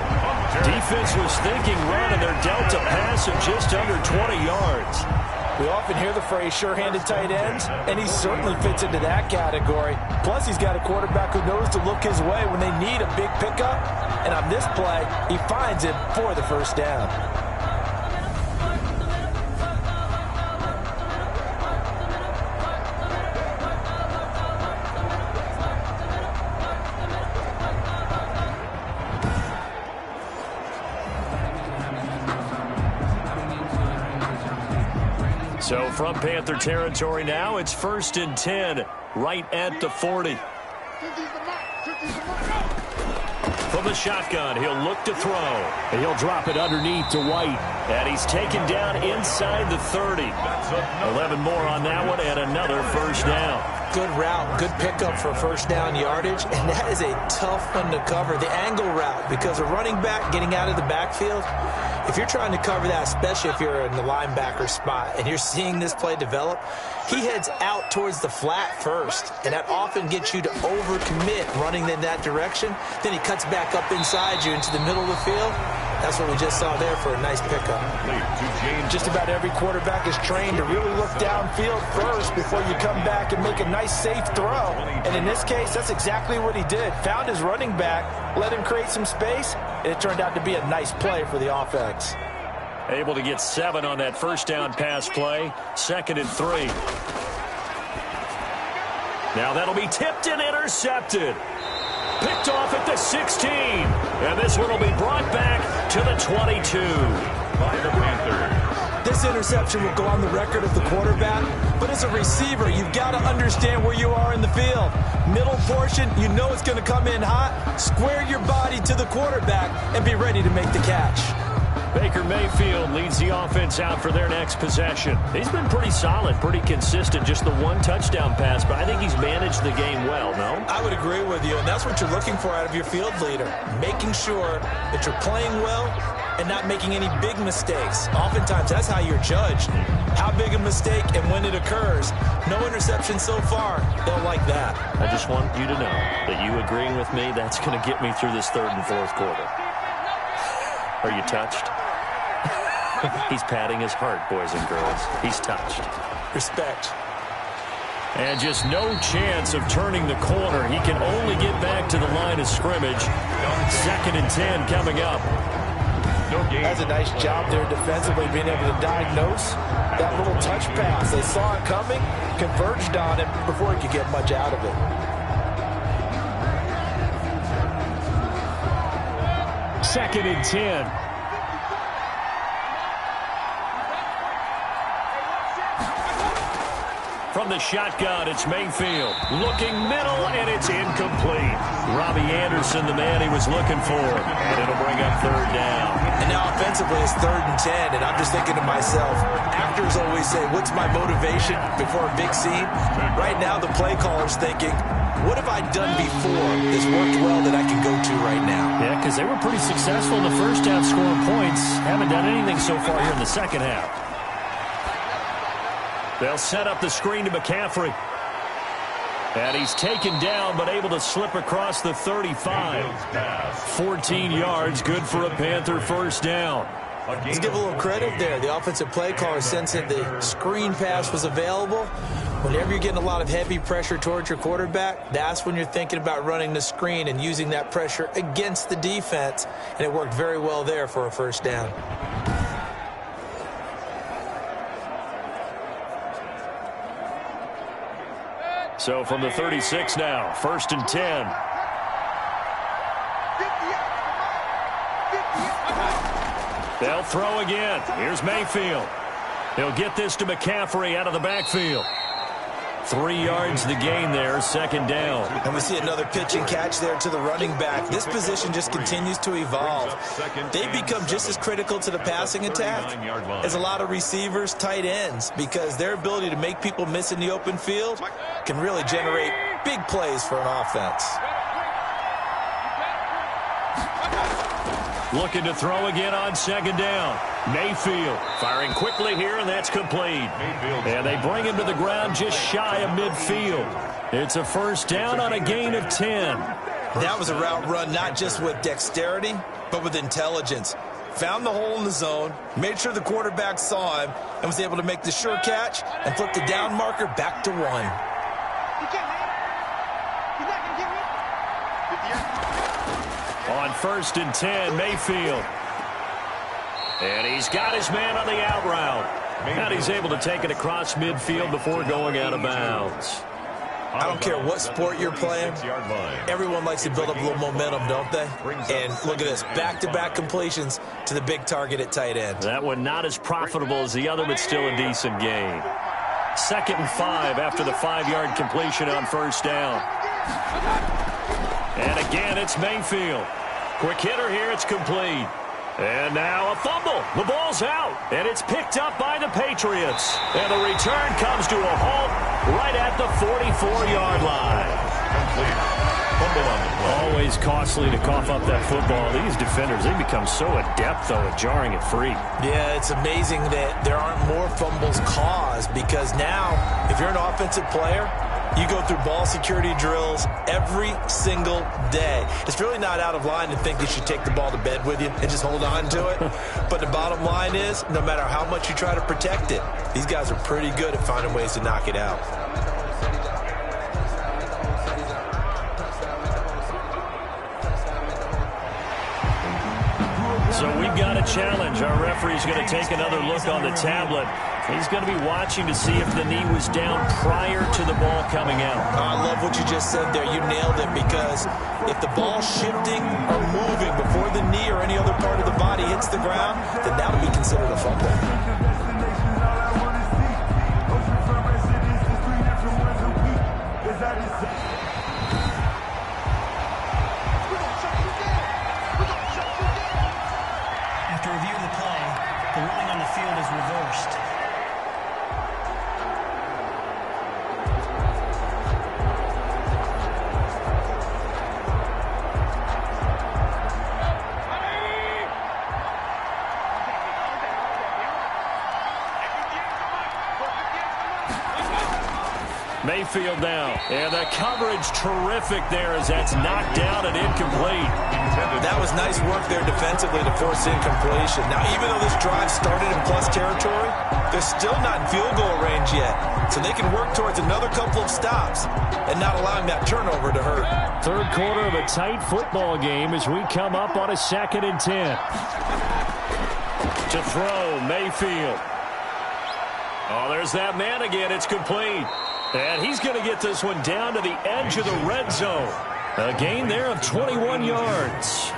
Speaker 2: Defense was thinking run, and they're dealt a pass of just under 20 yards.
Speaker 4: We often hear the phrase sure-handed tight ends, and he certainly fits into that category. Plus, he's got a quarterback who knows to look his way when they need a big pickup. And on this play, he finds it for the 1st down.
Speaker 2: So from Panther territory now, it's 1st and 10, right at the 40. From the shotgun, he'll look to throw. And he'll drop it underneath to White. And he's taken down inside the 30. 11 more on that one, and another 1st down.
Speaker 4: Good route, good pickup for 1st down yardage, and that is a tough one to cover, the angle route, because a running back getting out of the backfield, if you're trying to cover that, especially if you're in the linebacker spot and you're seeing this play develop, he heads out towards the flat first, and that often gets you to overcommit running in that direction. Then he cuts back up inside you into the middle of the field. That's what we just saw there for a nice pickup. Just about every quarterback is trained to really look downfield first before you come back and make a nice, safe throw. And in this case, that's exactly what he did. Found his running back, let him create some space, and it turned out to be a nice play for the offense.
Speaker 2: Able to get 7 on that 1st down pass play. 2nd and 3. Now that'll be tipped and intercepted. Picked off at the 16. And this one will be brought back to the 22.
Speaker 1: By the Panthers.
Speaker 4: This interception will go on the record of the quarterback, but as a receiver, you've got to understand where you are in the field. Middle portion, you know it's going to come in hot. Square your body to the quarterback and be ready to make the catch.
Speaker 2: Baker Mayfield leads the offense out for their next possession. He's been pretty solid, pretty consistent, just the one touchdown pass, but I think he's managed the game well, no?
Speaker 4: I would agree with you, and that's what you're looking for out of your field leader, making sure that you're playing well and not making any big mistakes. Oftentimes, that's how you're judged. How big a mistake and when it occurs. No interception so far. They'll like that.
Speaker 2: I just want you to know that you agreeing with me, that's going to get me through this third and fourth quarter. Are you touched? He's patting his heart, boys and girls. He's touched.
Speaker 4: Respect.
Speaker 2: And just no chance of turning the corner. He can only get back to the line of scrimmage. 2nd and 10 coming up.
Speaker 4: That's a nice job there defensively, being able to diagnose that little touch pass. They saw it coming, converged on it before he could get much out of it.
Speaker 3: 2nd and 10.
Speaker 2: From the shotgun, it's Mayfield. Looking middle, and it's incomplete. Robbie Anderson, the man he was looking for. And it'll bring up 3rd down.
Speaker 4: And now offensively, it's 3rd and 10, and I'm just thinking to myself, actors always say, what's my motivation before a big scene? Right now, the play caller's thinking, what have I done before that's worked well that I can go to right now?
Speaker 2: Yeah, because they were pretty successful in the first half scoring points. Haven't done anything so far here in the second half. They'll set up the screen to McCaffrey. And he's taken down, but able to slip across the 35. 14 yards, good for a Panther first down.
Speaker 4: Let's give a little credit there. The offensive play caller sensed that the screen pass was available. Whenever you're getting a lot of heavy pressure towards your quarterback, that's when you're thinking about running the screen and using that pressure against the defense. And it worked very well there for a first down.
Speaker 2: So from the 36 now, 1st and 10. They'll throw again. Here's Mayfield. He'll get this to McCaffrey out of the backfield. 3 yards the gain there, 2nd down.
Speaker 4: And we see another pitch and catch there to the running back. This position just continues to evolve. They become just as critical to the passing attack as a lot of receivers, tight ends, because their ability to make people miss in the open field can really generate big plays for an offense.
Speaker 2: Looking to throw again on 2nd down. Mayfield firing quickly here, and that's complete. And they bring him to the ground just shy of midfield. It's a first down on a gain of 10.
Speaker 4: That was a route run not just with dexterity, but with intelligence. Found the hole in the zone, made sure the quarterback saw him, and was able to make the sure catch and flip the down marker back to 1.
Speaker 2: On 1st and 10, Mayfield. And he's got his man on the out route. And he's able to take it across midfield before going out of bounds.
Speaker 4: I don't care what sport you're playing. Everyone likes to build up a little momentum, don't they? And look at this, back-to-back completions to the big target at tight end.
Speaker 2: That one not as profitable as the other, but still a decent gain. 2nd and 5 after the 5-yard completion on first down. And again, it's Mayfield. Quick hitter here, it's complete. And now a fumble. The ball's out, and it's picked up by the Patriots. And the return comes to a halt right at the 44-yard line. Always costly to cough up that football. These defenders, they become so adept, though, at jarring it free.
Speaker 4: Yeah, it's amazing that there aren't more fumbles caused, because now, if you're an offensive player, you go through ball security drills every single day. It's really not out of line to think you should take the ball to bed with you and just hold on to it. But the bottom line is, no matter how much you try to protect it, these guys are pretty good at finding ways to knock it out.
Speaker 2: So we've got a challenge. Our referee's going to take another look on the tablet. He's going to be watching to see if the knee was down prior to the ball coming out.
Speaker 4: I love what you just said there. You nailed it, because if the ball's shifting or moving before the knee or any other part of the body hits the ground, then that would be considered a fumble.
Speaker 7: After reviewing the play, field is reversed.
Speaker 2: Mayfield now. And the coverage terrific there as that's knocked down and incomplete.
Speaker 4: That was nice work there defensively to force incompletion. Now, even though this drive started in plus territory, they're still not in field goal range yet. So they can work towards another couple of stops and not allowing that turnover to hurt.
Speaker 3: Third quarter of a tight football game as we come up on a 2nd and 10.
Speaker 2: To throw, Mayfield. Oh, there's that man again. It's complete. And he's going to get this one down to the edge of the red zone. A gain there of 21 yards.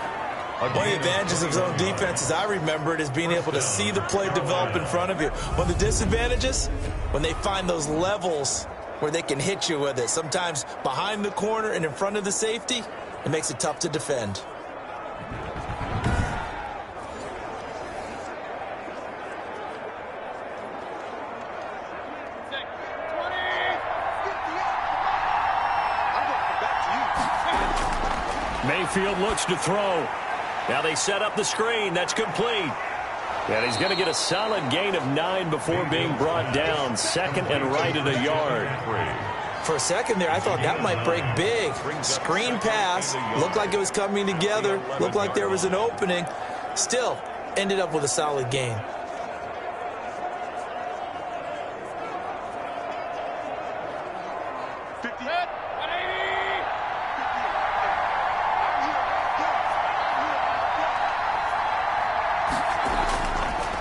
Speaker 4: One of the advantages of zone defense, as I remember it, is being able to see the play develop in front of you. One of the disadvantages, when they find those levels where they can hit you with it, sometimes behind the corner and in front of the safety, it makes it tough to defend.
Speaker 2: Mayfield looks to throw. Now they set up the screen. That's complete. And he's going to get a solid gain of 9 before being brought down. 2nd and right at a yard.
Speaker 4: For a second there, I thought that might break big. Screen pass. Looked like it was coming together. Looked like there was an opening. Still, ended up with a solid gain.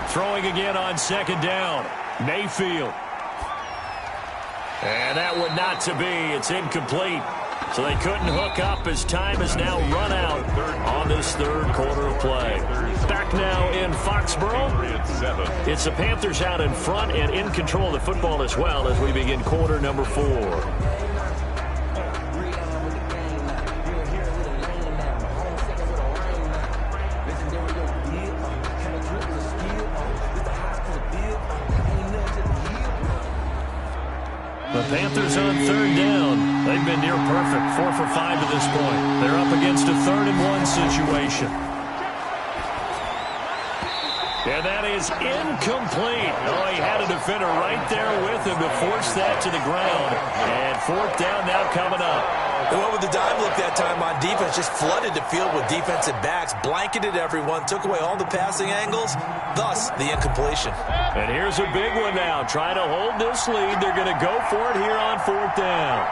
Speaker 2: Throwing again on 2nd down. Mayfield. And that one not to be. It's incomplete. So they couldn't hook up as time has now run out on this third quarter of play. Back now in Foxborough. It's the Panthers out in front and in control of the football as well as we begin quarter number 4. The Panthers on 3rd down. They've been near perfect, 4 for 5 to this point. They're up against a 3rd and 1 situation. And that is incomplete. Oh, he had a defender right there with him to force that to the ground. And 4th down now coming up.
Speaker 4: They went with the dime look that time on defense, just flooded the field with defensive backs, blanketed everyone, took away all the passing angles, thus the incompletion.
Speaker 2: And here's a big one now, trying to hold this lead. They're going to go for it here on 4th down.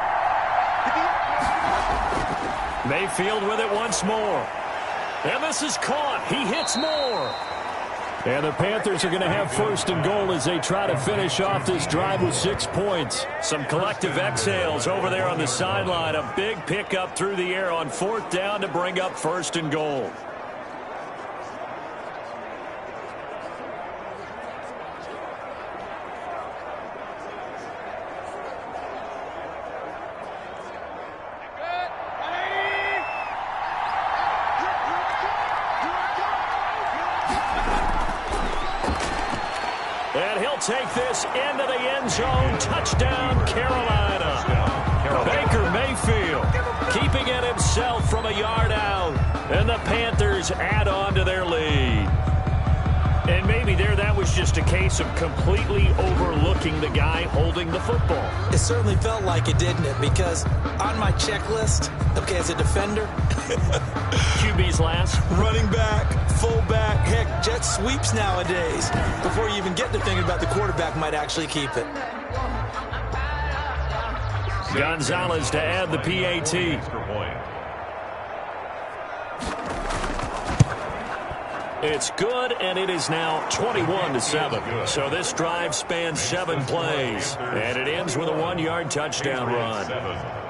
Speaker 2: Mayfield with it once more. And this is caught. He hits more.
Speaker 3: And the Panthers are going to have 1st and goal as they try to finish off this drive with 6 points.
Speaker 2: Some collective exhales over there on the sideline. A big pickup through the air on 4th down to bring up 1st and goal. And he'll take this into the end zone. Touchdown, Carolina. Baker Mayfield keeping it himself from a yard out. And the Panthers add on to their lead. And maybe there that was just a case of completely overlooking the guy holding the football.
Speaker 4: It certainly felt like it, didn't it? Because on my checklist, okay, as a defender,
Speaker 2: QB's last.
Speaker 4: running back, fullback, heck, jet sweeps nowadays. Before you even get to thinking about the quarterback might actually keep it.
Speaker 2: Gonzalez to add the PAT. It's good, and it is now 21-7. So this drive spans 7 plays, and it ends with a 1-yard touchdown run.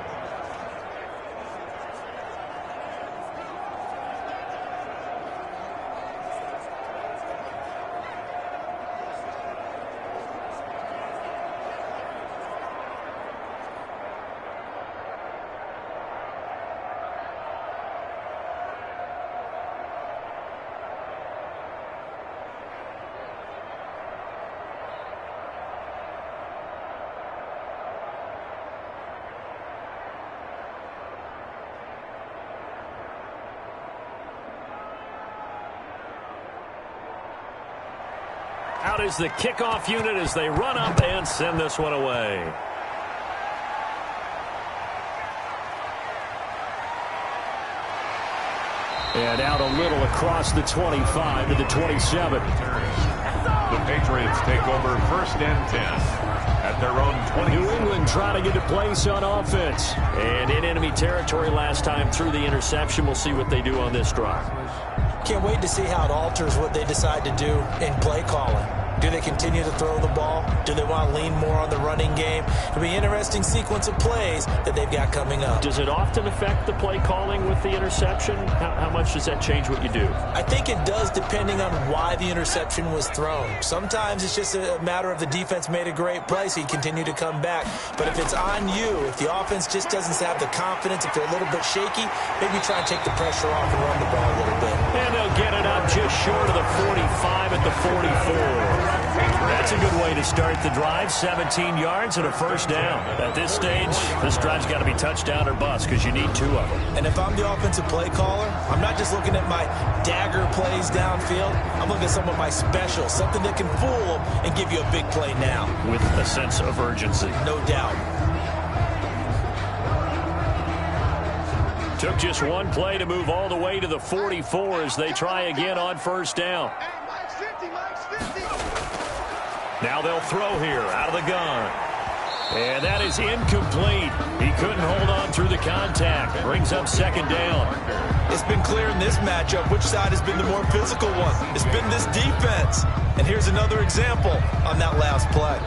Speaker 2: is the kickoff unit as they run up and send this one away.
Speaker 3: And out a little across the 25 to the 27.
Speaker 1: The Patriots take over 1st and 10 at their own 20.
Speaker 3: New England trying to get a place on offense.
Speaker 2: And in enemy territory last time through the interception. We'll see what they do on this drive.
Speaker 4: Can't wait to see how it alters what they decide to do in play calling. Do they continue to throw the ball? Do they want to lean more on the running game? It'll be an interesting sequence of plays that they've got coming up.
Speaker 2: Does it often affect the play calling with the interception? How much does that change what you do?
Speaker 4: I think it does, depending on why the interception was thrown. Sometimes it's just a matter of the defense made a great play, so you continue to come back. But if it's on you, if the offense just doesn't have the confidence, if they're a little bit shaky, maybe try and take the pressure off and run the ball a little bit.
Speaker 2: And they'll get it up just short of the 45 at the 44. That's a good way to start the drive. 17 yards and a 1st down. At this stage, this drive's got to be touchdown or bust because you need 2 of them.
Speaker 4: And if I'm the offensive play caller, I'm not just looking at my dagger plays downfield. I'm looking at some of my specials, something that can fool them and give you a big play now.
Speaker 2: With a sense of urgency.
Speaker 4: No doubt.
Speaker 2: Took just one play to move all the way to the 44 as they try again on 1st down. Now they'll throw here out of the gun. And that is incomplete. He couldn't hold on through the contact. Brings up 2nd down.
Speaker 4: It's been clear in this matchup which side has been the more physical one. It's been this defense. And here's another example on that last play.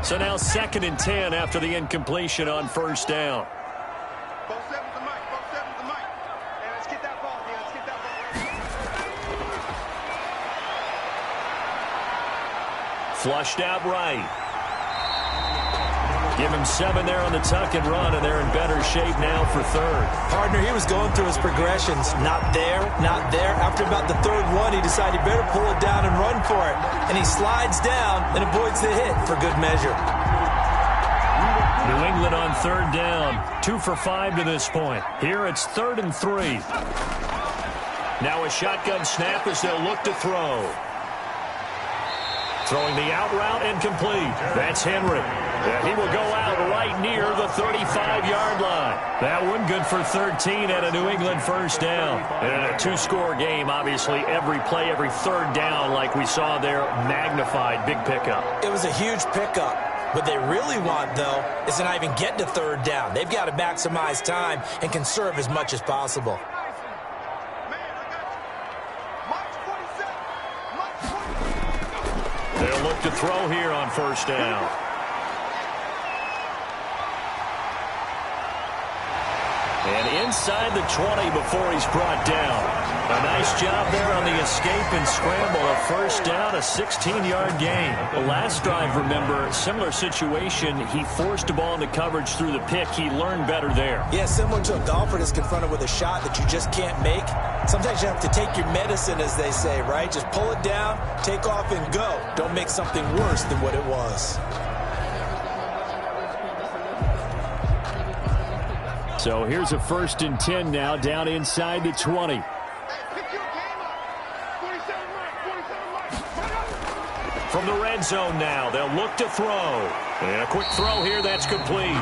Speaker 2: So now 2nd and 10 after the incompletion on 1st down. Flushed out right. Give him 7 there on the tuck and run, and they're in better shape now for 3rd.
Speaker 4: Partner, he was going through his progressions. Not there, not there. After about the 3rd one, he decided he better pull it down and run for it. And he slides down and avoids the hit for good measure.
Speaker 2: New England on 3rd down. 2 for 5 to this point. Here it's 3rd and 3. Now a shotgun snap as they'll look to throw. Throwing the out route incomplete. That's Henry. And he will go out right near the 35-yard line. That one good for 13 and a New England 1st down. And in a 2-score game, obviously, every play, every 3rd down, like we saw there, magnified, big pickup.
Speaker 4: It was a huge pickup. What they really want, though, is to not even get to 3rd down. They've got to maximize time and conserve as much as possible.
Speaker 2: They'll look to throw here on 1st down. And inside the 20 before he's brought down. A nice job there on the escape and scramble. A 1st down, a 16-yard gain. The last drive, remember, similar situation. He forced a ball into coverage through the pick. He learned better there.
Speaker 4: Yeah, similar to a golfer that's confronted with a shot that you just can't make. Sometimes you have to take your medicine, as they say, right? Just pull it down, take off, and go. Don't make something worse than what it was.
Speaker 3: So here's a 1st and 10 now down inside the 20.
Speaker 2: From the red zone now, they'll look to throw. And a quick throw here, that's complete.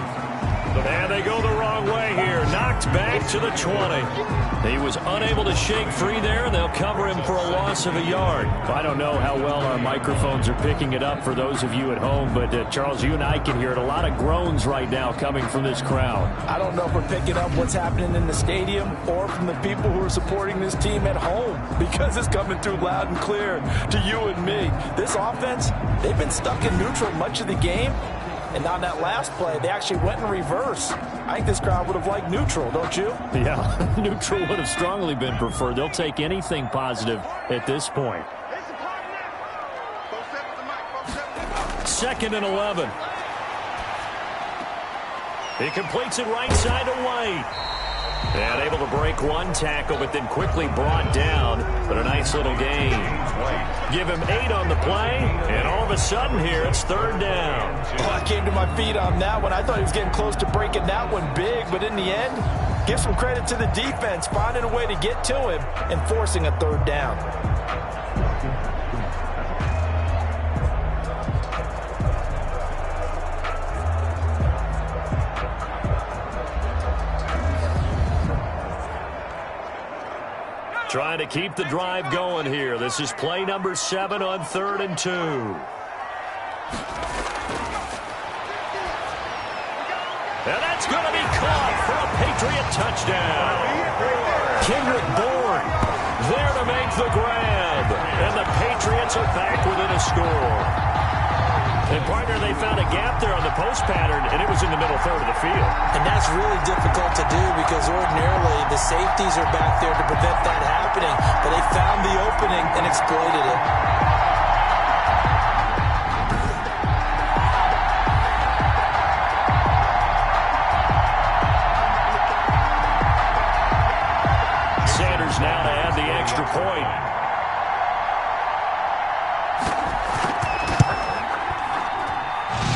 Speaker 2: And they go the wrong way here. Knocked back to the 20. He was unable to shake free there, and they'll cover him for a loss of a yard.
Speaker 3: I don't know how well our microphones are picking it up for those of you at home, but Charles, you and I can hear it. A lot of groans right now coming from this crowd.
Speaker 4: I don't know if we're picking up what's happening in the stadium or from the people who are supporting this team at home, because it's coming through loud and clear to you and me. This offense, they've been stuck in neutral much of the game. And on that last play, they actually went in reverse. I think this crowd would have liked neutral, don't you?
Speaker 3: Yeah, neutral would have strongly been preferred. They'll take anything positive at this point.
Speaker 2: 2nd and 11. He completes it right side to White. And able to break one tackle, but then quickly brought down. But a nice little gain. Give him 8 on the play, and all of a sudden here, it's 3rd down.
Speaker 4: Oh, I came to my feet on that one. I thought he was getting close to breaking that one big, but in the end, Give some credit to the defense, finding a way to get to him and forcing a 3rd down.
Speaker 2: Trying to keep the drive going here. This is play number 7 on 3rd and 2. And that's going to be caught for a Patriot touchdown. Kendrick Bourne there to make the grab. And the Patriots are back within a score. And, partner, they found a gap there on the post pattern, and it was in the middle 3rd of the field.
Speaker 4: And that's really difficult to do because ordinarily the safeties are back there to prevent that happening. But they found the opening and exploited it.
Speaker 2: Sanders now to add the extra point.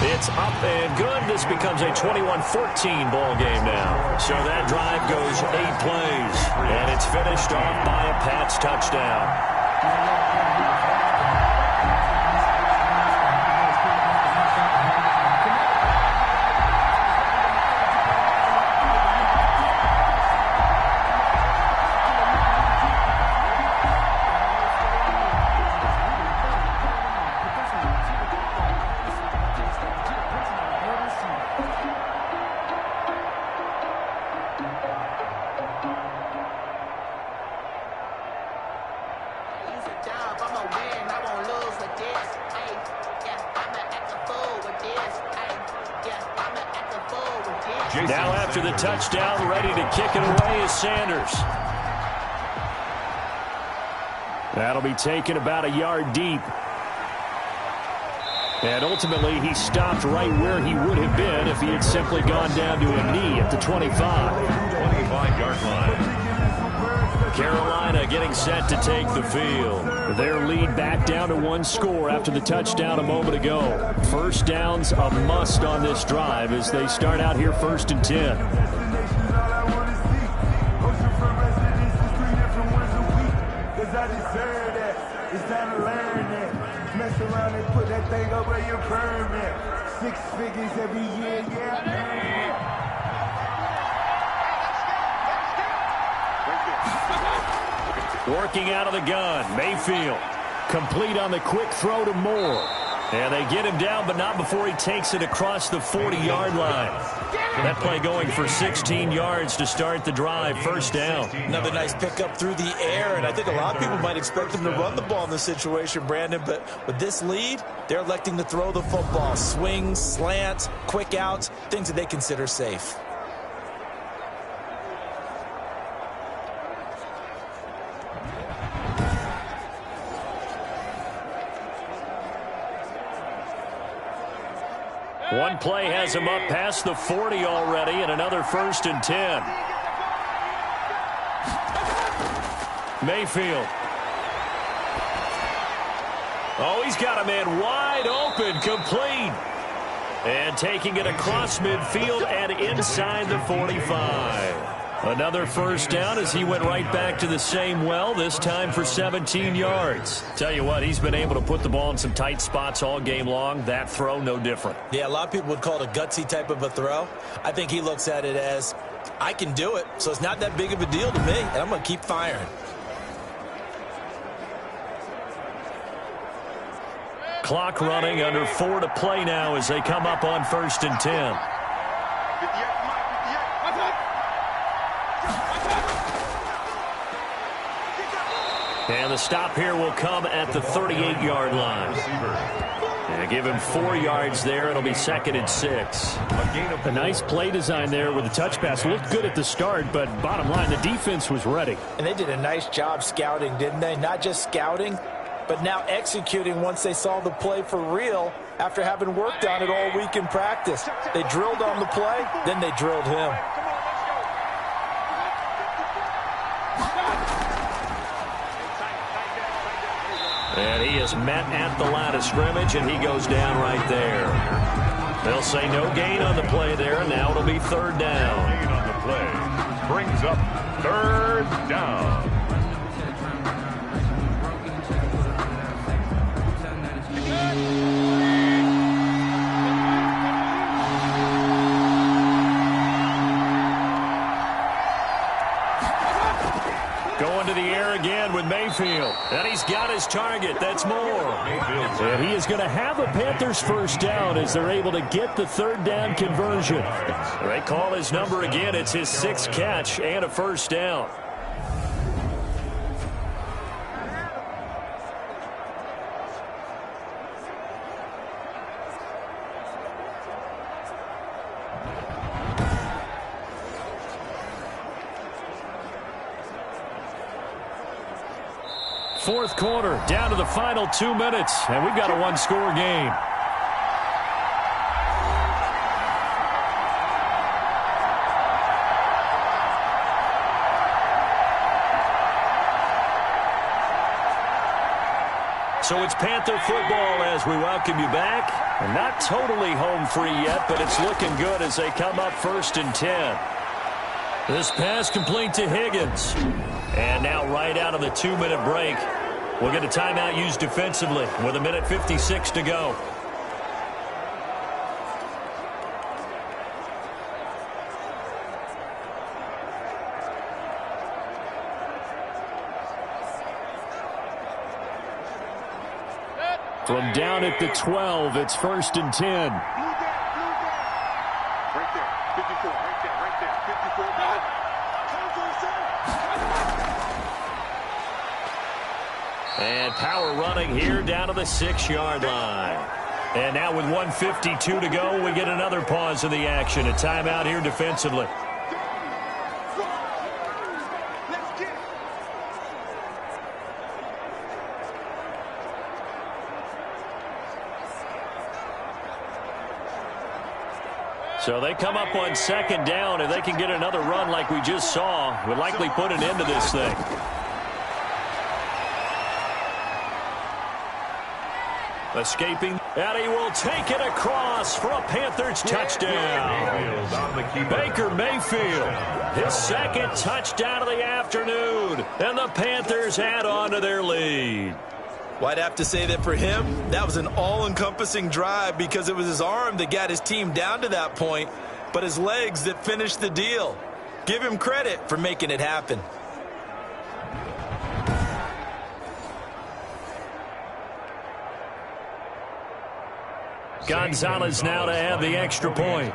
Speaker 2: It's up and good. This becomes a 21-14 ball game now. So that drive goes 8 plays, and it's finished off by a Pats touchdown. Now after the touchdown, ready to kick it away is Sanders. That'll be taken about a yard deep. And ultimately, he stopped right where he would have been if he had simply gone down to a knee at the 25.
Speaker 1: 25-yard line.
Speaker 2: Carolina getting set to take the field. Their lead back down to 1 score after the touchdown a moment ago. First down's a must on this drive as they start out here 1st and 10.
Speaker 7: It's time to learn that. Mess around and put that thing over your permit. 6 figures every year, yeah.
Speaker 2: Working out of the gun, Mayfield. Complete on the quick throw to Moore. And they get him down, but not before he takes it across the 40-yard line. That play going for 16 yards to start the drive. First down.
Speaker 4: Another nice pickup through the air, and I think a lot of people might expect them to run the ball in this situation, Brandon, but with this lead, they're electing to throw the football. Swings, slants, quick outs, things that they consider safe.
Speaker 2: One play has him up past the 40 already, and another 1st and 10. Mayfield. Oh, he's got a man wide open, complete. And taking it across midfield and inside the 45. Another first down as he went right back to the same well, this time for 17 yards. Tell you what, he's been able to put the ball in some tight spots all game long. That throw, no different.
Speaker 4: Yeah, a lot of people would call it a gutsy type of a throw. I think he looks at it as, I can do it, so it's not that big of a deal to me, and I'm going to keep firing.
Speaker 2: Clock running, under 4 to play now as they come up on 1st and 10. And the stop here will come at the 38-yard line. And give him 4 yards there. It'll be 2nd and 6.
Speaker 3: A nice play design there with the touch pass. Looked good at the start, but bottom line, the defense was ready.
Speaker 4: And they did a nice job scouting, didn't they? Not just scouting, but now executing once they saw the play for real after having worked on it all week in practice. They drilled on the play, then they drilled him.
Speaker 2: And he is met at the line of scrimmage, and he goes down right there. They'll say no gain on the play there, and now it'll be third down.
Speaker 1: Gain on the play brings up third down.
Speaker 2: Going to the air again with Mayfield. And he's got his target. That's more.
Speaker 3: And he is going to have a Panthers first down as they're able to get the third down conversion.
Speaker 2: They call his number again. It's his 6th catch and a first down.
Speaker 3: Fourth quarter, down to the final 2 minutes, and we've got a one-score game.
Speaker 2: So it's Panther football as we welcome you back. And not totally home free yet, but it's looking good as they come up 1st and 10. This pass complete to Higgins. And now right out of the 2-minute break, we'll get a timeout used defensively with 1:56 to go.
Speaker 3: From down at the 12, it's 1st and 10.
Speaker 5: Right there, 54, right there, 54.
Speaker 2: And power running here down to the 6-yard line. And now with 1:52 to go, we get another pause in the action. A timeout here defensively. So they come up on 2nd down. If they can get another run like we just saw, would likely put an end to this thing. Escaping, and he will take it across for a Panthers touchdown. Baker Mayfield, his 2nd touchdown of the afternoon, and the Panthers add on to their lead.
Speaker 4: Well, I'd have to say that for him, that was an all-encompassing drive because it was his arm that got his team down to that point, but his legs that finished the deal. Give him credit for making it happen.
Speaker 2: Gonzalez now to have the extra point.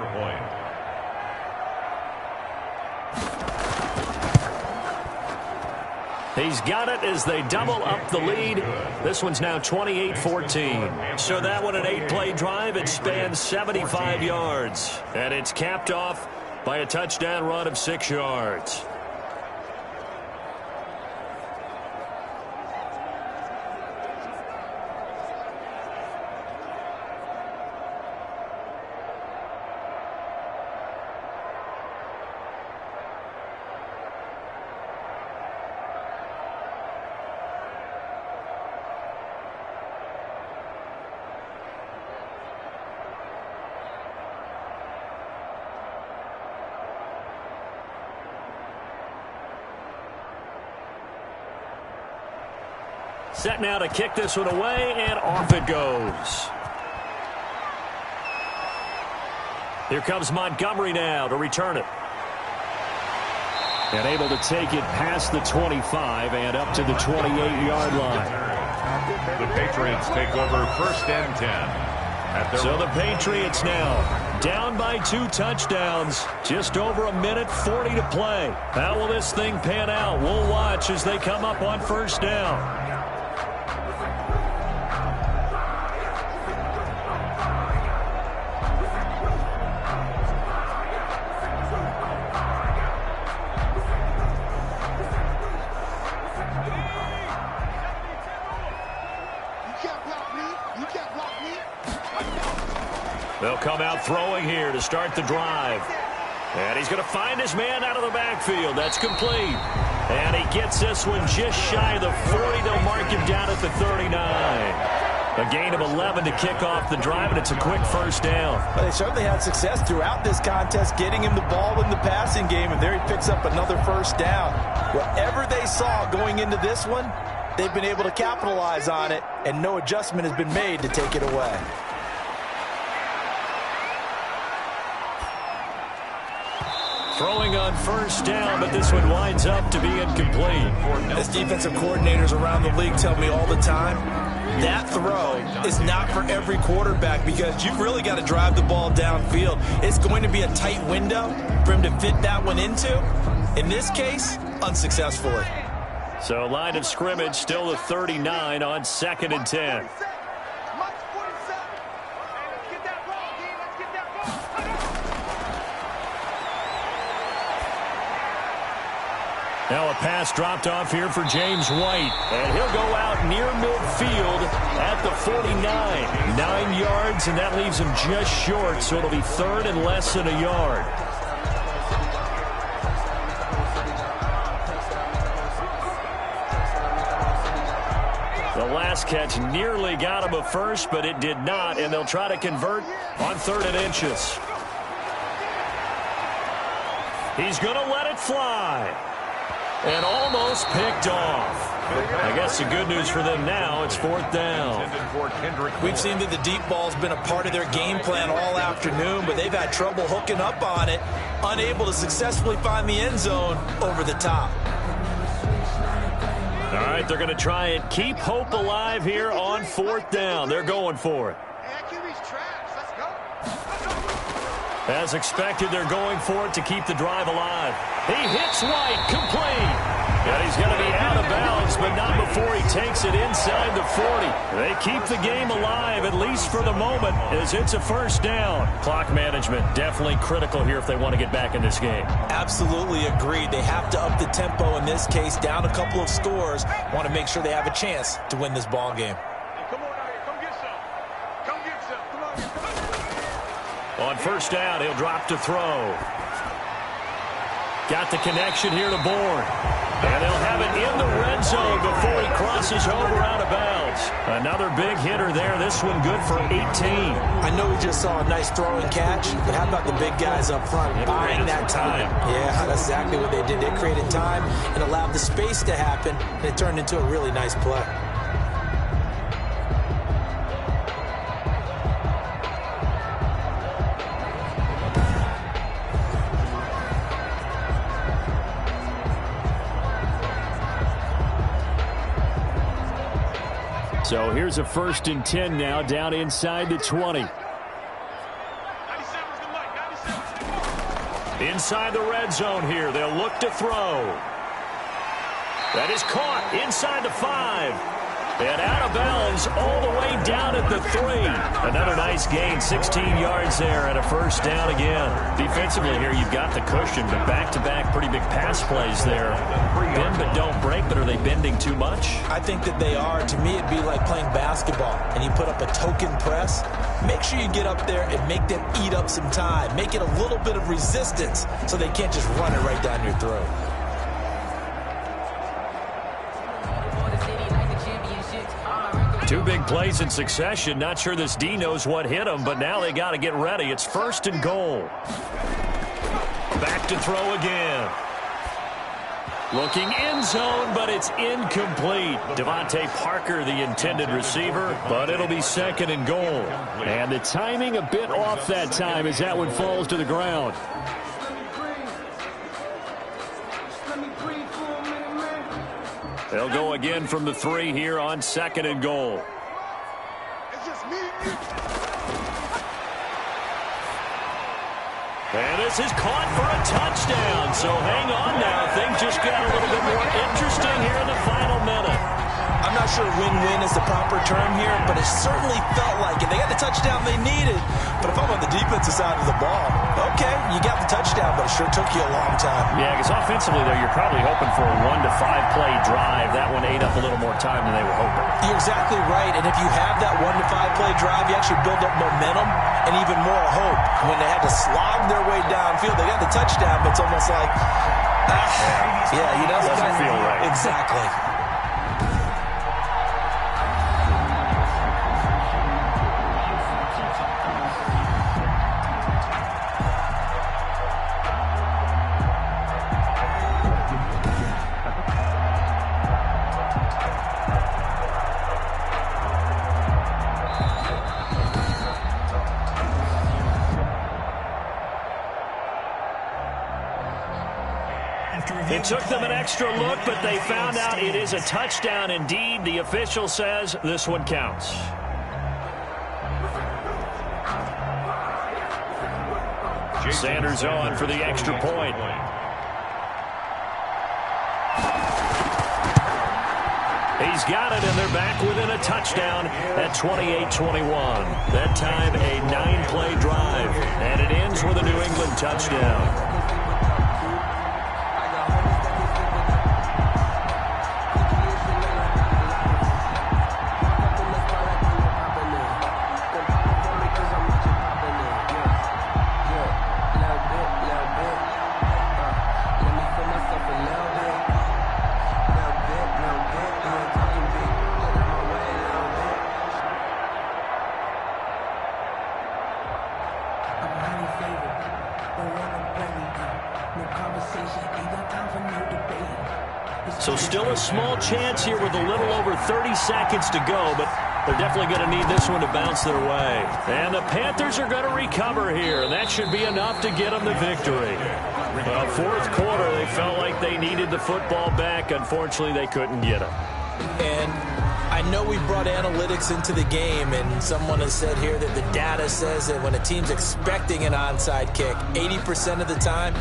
Speaker 2: He's got it as they double up the lead. This one's now 28-14. So that one, an 8-play drive. It spans 75 yards. And it's capped off by a touchdown run of 6 yards. Set now to kick this one away, and off it goes. Here comes Montgomery now to return it.
Speaker 3: And able to take it past the 25 and up to the 28-yard line.
Speaker 1: The Patriots take over 1st and 10.
Speaker 2: So the Patriots now down by 2 touchdowns. Just over 1:40 to play. How will this thing pan out? We'll watch as they come up on 1st down. They'll come out throwing here to start the drive. And he's going to find his man out of the backfield. That's complete. And he gets this one just shy of the 40. They'll mark him down at the 39. A gain of 11 to kick off the drive, and it's a quick first down.
Speaker 4: Well, they certainly had success throughout this contest, getting him the ball in the passing game, and there he picks up another first down. Whatever they saw going into this one, they've been able to capitalize on it, and no adjustment has been made to take it away.
Speaker 2: Throwing on first down, but this one winds up to be incomplete.
Speaker 4: As defensive coordinators around the league tell me all the time, that throw is not for every quarterback because you've really got to drive the ball downfield. It's going to be a tight window for him to fit that one into. In this case, unsuccessfully.
Speaker 2: So line of scrimmage still the 39 on 2nd and 10. Now a pass dropped off here for James White. And he'll go out near midfield at the 49. 9 yards, and that leaves him just short, so it'll be 3rd and less than a yard. The last catch nearly got him a first, but it did not, and they'll try to convert on 3rd and inches. He's going to let it fly. And almost picked off. I guess the good news for them now, it's 4th down.
Speaker 4: We've seen that the deep ball's been a part of their game plan all afternoon, but they've had trouble hooking up on it, unable to successfully find the end zone over the top.
Speaker 2: All right, they're going to try and keep hope alive here on 4th down. They're going for it. As expected, they're going for it to keep the drive alive. He hits White, complete. And he's going to be out of bounds, but not before he takes it inside the 40. They keep the game alive, at least for the moment, as it's a first down. Clock management definitely critical here if they want to get back in this game.
Speaker 4: Absolutely agreed. They have to up the tempo in this case, down a couple of scores. Want to make sure they have a chance to win this ball game.
Speaker 2: On first down, he'll drop to throw. Got the connection here to Bourne. And they'll have it in the red zone before he crosses over out of bounds. Another big hitter there. This one good for 18.
Speaker 4: I know we just saw a nice throw and catch, but how about the big guys up front buying that time? Yeah, that's exactly what they did. They created time and allowed the space to happen, and it turned into a really nice play.
Speaker 3: So here's a 1st and 10 now, down inside the 20.
Speaker 2: Inside the red zone here. They'll look to throw. That is caught inside the 5. And out of bounds all the way down at the 3. Another nice gain, 16 yards there and a first down again. Defensively here, you've got the cushion, but back-to-back pretty big pass plays there. Bend but don't break, but are they bending too much?
Speaker 4: I think that they are. To me, it'd be like playing basketball, and you put up a token press. Make sure you get up there and make them eat up some time. Make it a little bit of resistance so they can't just run it right down your throat.
Speaker 2: Two big plays in succession. Not sure this D knows what hit him, but now they got to get ready. It's 1st and goal. Back to throw again. Looking end zone, but it's incomplete. Devontae Parker, the intended receiver, but it'll be 2nd and goal.
Speaker 3: And the timing a bit off that time as that one falls to the ground.
Speaker 2: They'll go again from the 3 here on 2nd and goal. And this is caught for a touchdown. So hang on now. Things just got a little bit more interesting here in the final minute.
Speaker 4: I'm not sure win-win is the proper term here, but it certainly felt like it. They got the touchdown they needed, but if I'm on the defensive side of the ball, okay, you got the touchdown, but it sure took you a long time.
Speaker 2: Yeah, because offensively, though, you're probably hoping for a 1 to 5 play drive. That one ate up a little more time than they were hoping.
Speaker 4: You're exactly right, and if you have that 1 to 5 play drive, you actually build up momentum and even more hope. When they had to slog their way downfield, they got the touchdown, but it's almost like, yeah, you know,
Speaker 2: it doesn't feel right.
Speaker 4: Exactly.
Speaker 2: It took them an extra look, but they found out it is a touchdown indeed. The official says this one counts. Sanders on for the extra point. He's got it, and they're back within a touchdown at 28-21. That time, a 9-play drive, and it ends with a New England touchdown. So still a small chance here with a little over 30 seconds to go, but they're definitely going to need this one to bounce their way. And the Panthers are going to recover here, and that should be enough to get them the victory. Well, fourth quarter, they felt like they needed the football back. Unfortunately, they couldn't get it.
Speaker 4: And I know we brought analytics into the game, and someone has said here that the data says that when a team's expecting an onside kick, 80% of the time,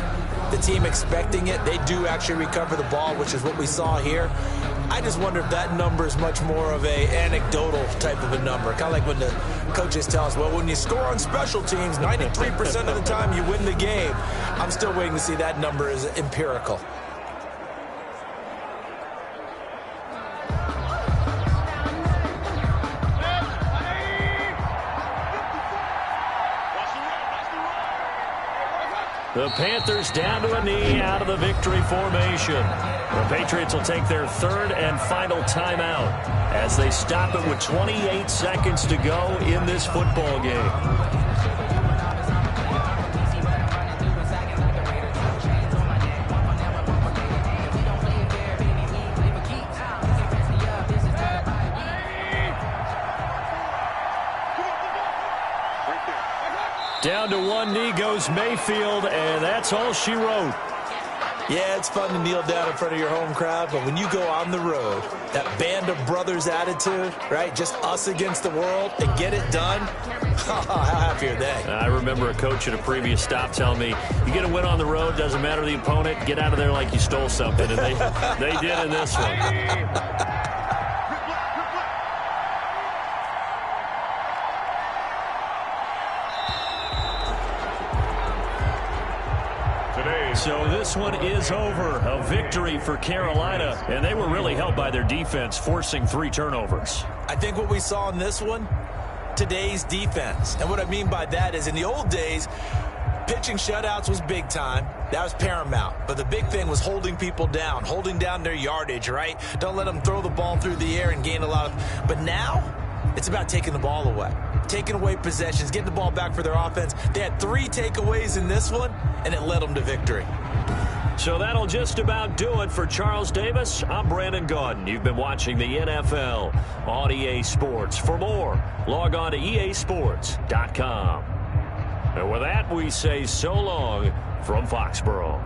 Speaker 4: the team expecting it, they do actually recover the ball, which is what we saw here. I just wonder if that number is much more of a anecdotal type of a number. Kind of like when the coaches tell us, well, when you score on special teams, 93% of the time you win the game. I'm still waiting to see that number is empirical.
Speaker 2: The Panthers down to a knee out of the victory formation. The Patriots will take their third and final timeout as they stop it with 28 seconds to go in this football game. Down to one knee goes Mayfield, and that's all she wrote.
Speaker 4: Yeah, it's fun to kneel down in front of your home crowd, but when you go on the road, that band of brothers attitude, right, just us against the world, and get it done, how happy are they?
Speaker 2: I remember a coach at a previous stop telling me, you get a win on the road, doesn't matter the opponent, get out of there like you stole something, and they did in this one. So this one is over. A victory for Carolina, and they were really helped by their defense, forcing 3 turnovers.
Speaker 4: I think what we saw in this one, today's defense. And what I mean by that is in the old days, pitching shutouts was big time. That was paramount. But the big thing was holding people down, holding down their yardage, right? Don't let them throw the ball through the air and gain a lot of... But now, it's about taking the ball away. Taking away possessions, getting the ball back for their offense. They had 3 takeaways in this one, and it led them to victory.
Speaker 2: So that'll just about do it for Charles Davis. I'm Brandon Gaudin. You've been watching the NFL on EA Sports. For more, log on to easports.com. And with that, we say so long from Foxborough.